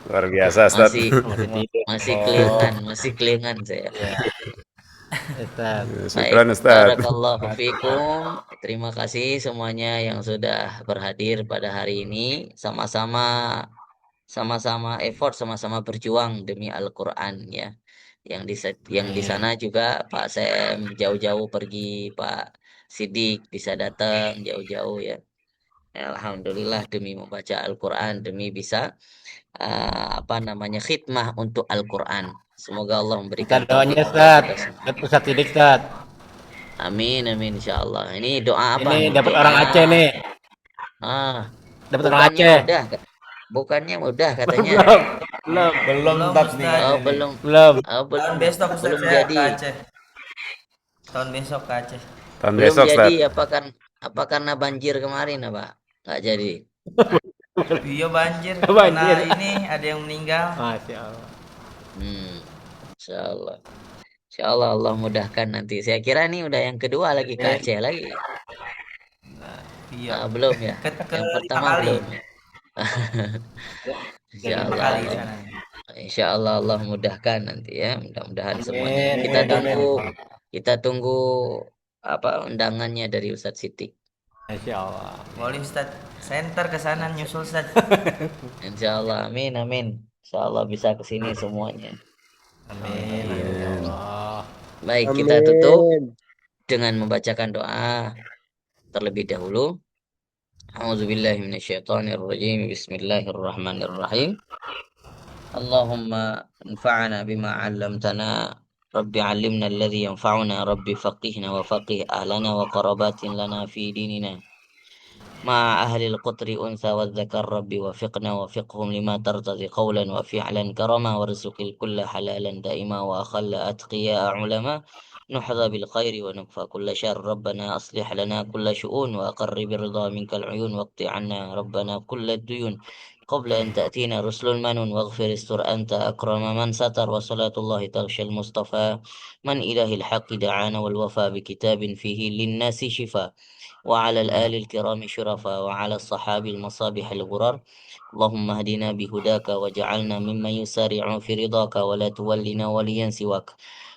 Luar biasa, Ustaz. Masih kelingan saya. Ya. Ustaz. Syukran, Baik, Ustaz. barakallahu fikum. Terima kasih semuanya yang sudah berhadir pada hari ini. Sama-sama effort, sama-sama berjuang demi Al-Qur'an ya. Yang di sana juga Pak Sam jauh-jauh pergi, Pak Sidik bisa datang jauh-jauh ya. Alhamdulillah demi membaca Al-Qur'an, demi bisa khidmah untuk Al-Qur'an. Semoga Allah memberikan Minta doanya taufik kepada Ustaz. kita semua. Buat Ustaz Sidik Ustaz. Amin insyaallah. Ini doa apa Ini nih? dapat Doa- orang Aceh nih. Bukannya Dapat orang Aceh. mudah, bukannya mudah katanya. Belum Ustaz nih. Oh, belum. Belum. Oh, belum. Tahun besok Ustaz Belum saya jadi. ke Aceh. Tahun besok ke Aceh. Tahun Belum besok, Ustaz. jadi apa karena banjir kemarin apa? Nggak jadi. Iya banjir. Banjir. Nah ini ada yang meninggal. Masya Allah. Insyaallah. Insyaallah Allah mudahkan nanti. Saya kira ini udah yang kedua lagi ke Aceh lagi. Iya. Belum ya. Yang pertama kali. belum. Insyaallah. Kali sana. Insyaallah Allah mudahkan nanti ya. Mudah-mudahan semuanya. Amin. Kita tunggu undangannya dari Ustadz Sidik. Masya Allah. Boleh Ustaz. Center ke sana nyusul Ustaz. Insyaallah. Amin. Insyaallah bisa ke sini semuanya. Amin. Ya Allah. Baik, kita tutup dengan membacakan doa terlebih dahulu. A'udzubillahi minasyaitonirrajim. Bismillahirrahmanirrahim. Allahumma anfa'na bima 'allamtana. Rabbi 'allimna alladhi yanfa'una. Rabbi faqihna wa faqih ahlana wa qarabatin lana fi dinina. مع أهل القطر أنثى والذكر ربي وفقنا وفقهم لما ترتضي قولا وفعلا كرما وارزق الكل حلالا دائما وأخل أتقياء علما نحظى بالخير ونكفى كل شر ربنا أصلح لنا كل شؤون وأقرب الرضا منك العيون واقض عنا ربنا كل الديون قبل أن تأتينا رسل المنون واغفر استر أنت أكرم من ستر وصلاة الله تغشى المصطفى من إله الحق دعانا والوفى بكتاب فيه للناس شفاء وعلى الآل الكرام شرفا وعلى الصحاب المصابيح الغرر اللهم اهدنا بهداك وجعلنا ممن يسارع في رضاك ولا تولنا وليا سواك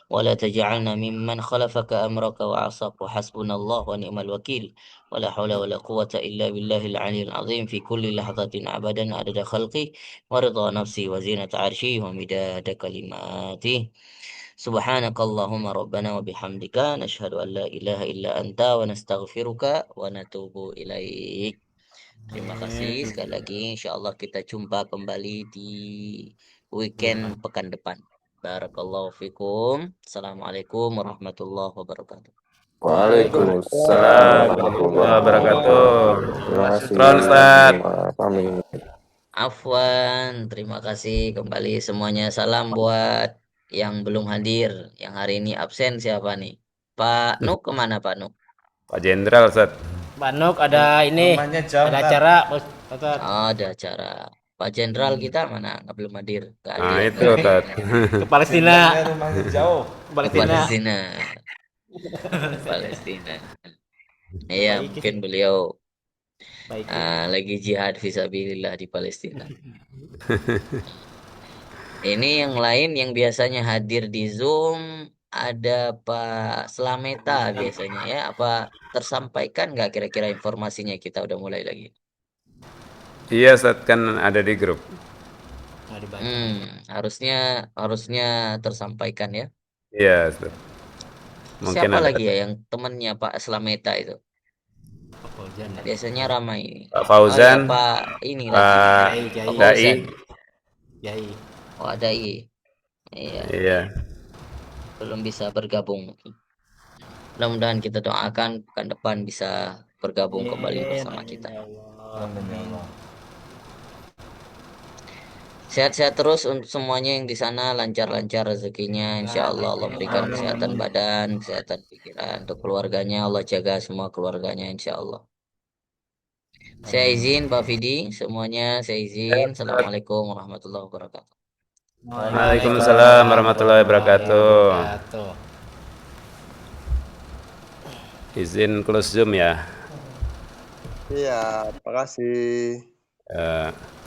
ولا تجعلنا ممن خلفك أمرك وعصاك وحسبنا الله ونعم الوكيل ولا حول ولا قوة إلا بالله العلي العظيم في كل لحظة أبدا عدد خلقه ورضا نفسي وزينة عرشي ومداد كلماته سبحانك اللهم ربنا وبحمدك نشهد أن لا إله إلا أنت ونستغفرك ونتوب إليك. Terima kasih sekali lagi. Insyaallah kita jumpa kembali di weekend pekan depan. Barakallahu fikum. Assalamualaikum warahmatullahi wabarakatuh. Waalaikumsalam warahmatullahi wabarakatuh. Syukran, Ustaz. Afwan, terima kasih kembali semuanya. Salam buat yang belum hadir, yang hari ini absen siapa nih? Pak Nuk kemana Pak Nuk? Pak Jenderal, Ustaz. Pak Nuk ada ini. Ada acara. Ustaz. Oh, ada acara. Pak Jenderal kita mana? Nggak belum hadir. Nggak Nah, hadir. itu, Ustaz. Ke Palestina. Rumahnya jauh. Palestina. Palestina. Iya, mungkin beliau Baik. lagi jihad fisabilillah di Palestina. Ini yang lain yang biasanya hadir di Zoom ada Pak Slameta biasanya ya. Apa tersampaikan nggak kira-kira informasinya? Kita udah mulai lagi. Iya, Ustaz, kan ada di grup. Harusnya tersampaikan ya. Iya, Ustaz. Mungkin Siapa ada lagi ya yang temennya Pak Slameta itu? Biasanya ramai. Pak Fauzan, Pak ini Pak Pak Dai. Fauzan. Yai. Oh, Dai. Iya. Iya. Belum bisa bergabung. Mudah-mudahan kita doakan pekan depan bisa bergabung kembali bersama kita. Sehat-sehat terus untuk semuanya yang di sana, lancar-lancar rezekinya. Insya Allah Allah berikan kesehatan badan, kesehatan pikiran untuk keluarganya. Allah jaga semua keluarganya insya Allah. Saya izin Pak Fidi, semuanya saya izin. Assalamualaikum warahmatullahi wabarakatuh. Waalaikumsalam warahmatullahi wabarakatuh. Izin close Zoom ya. Iya, terima kasih.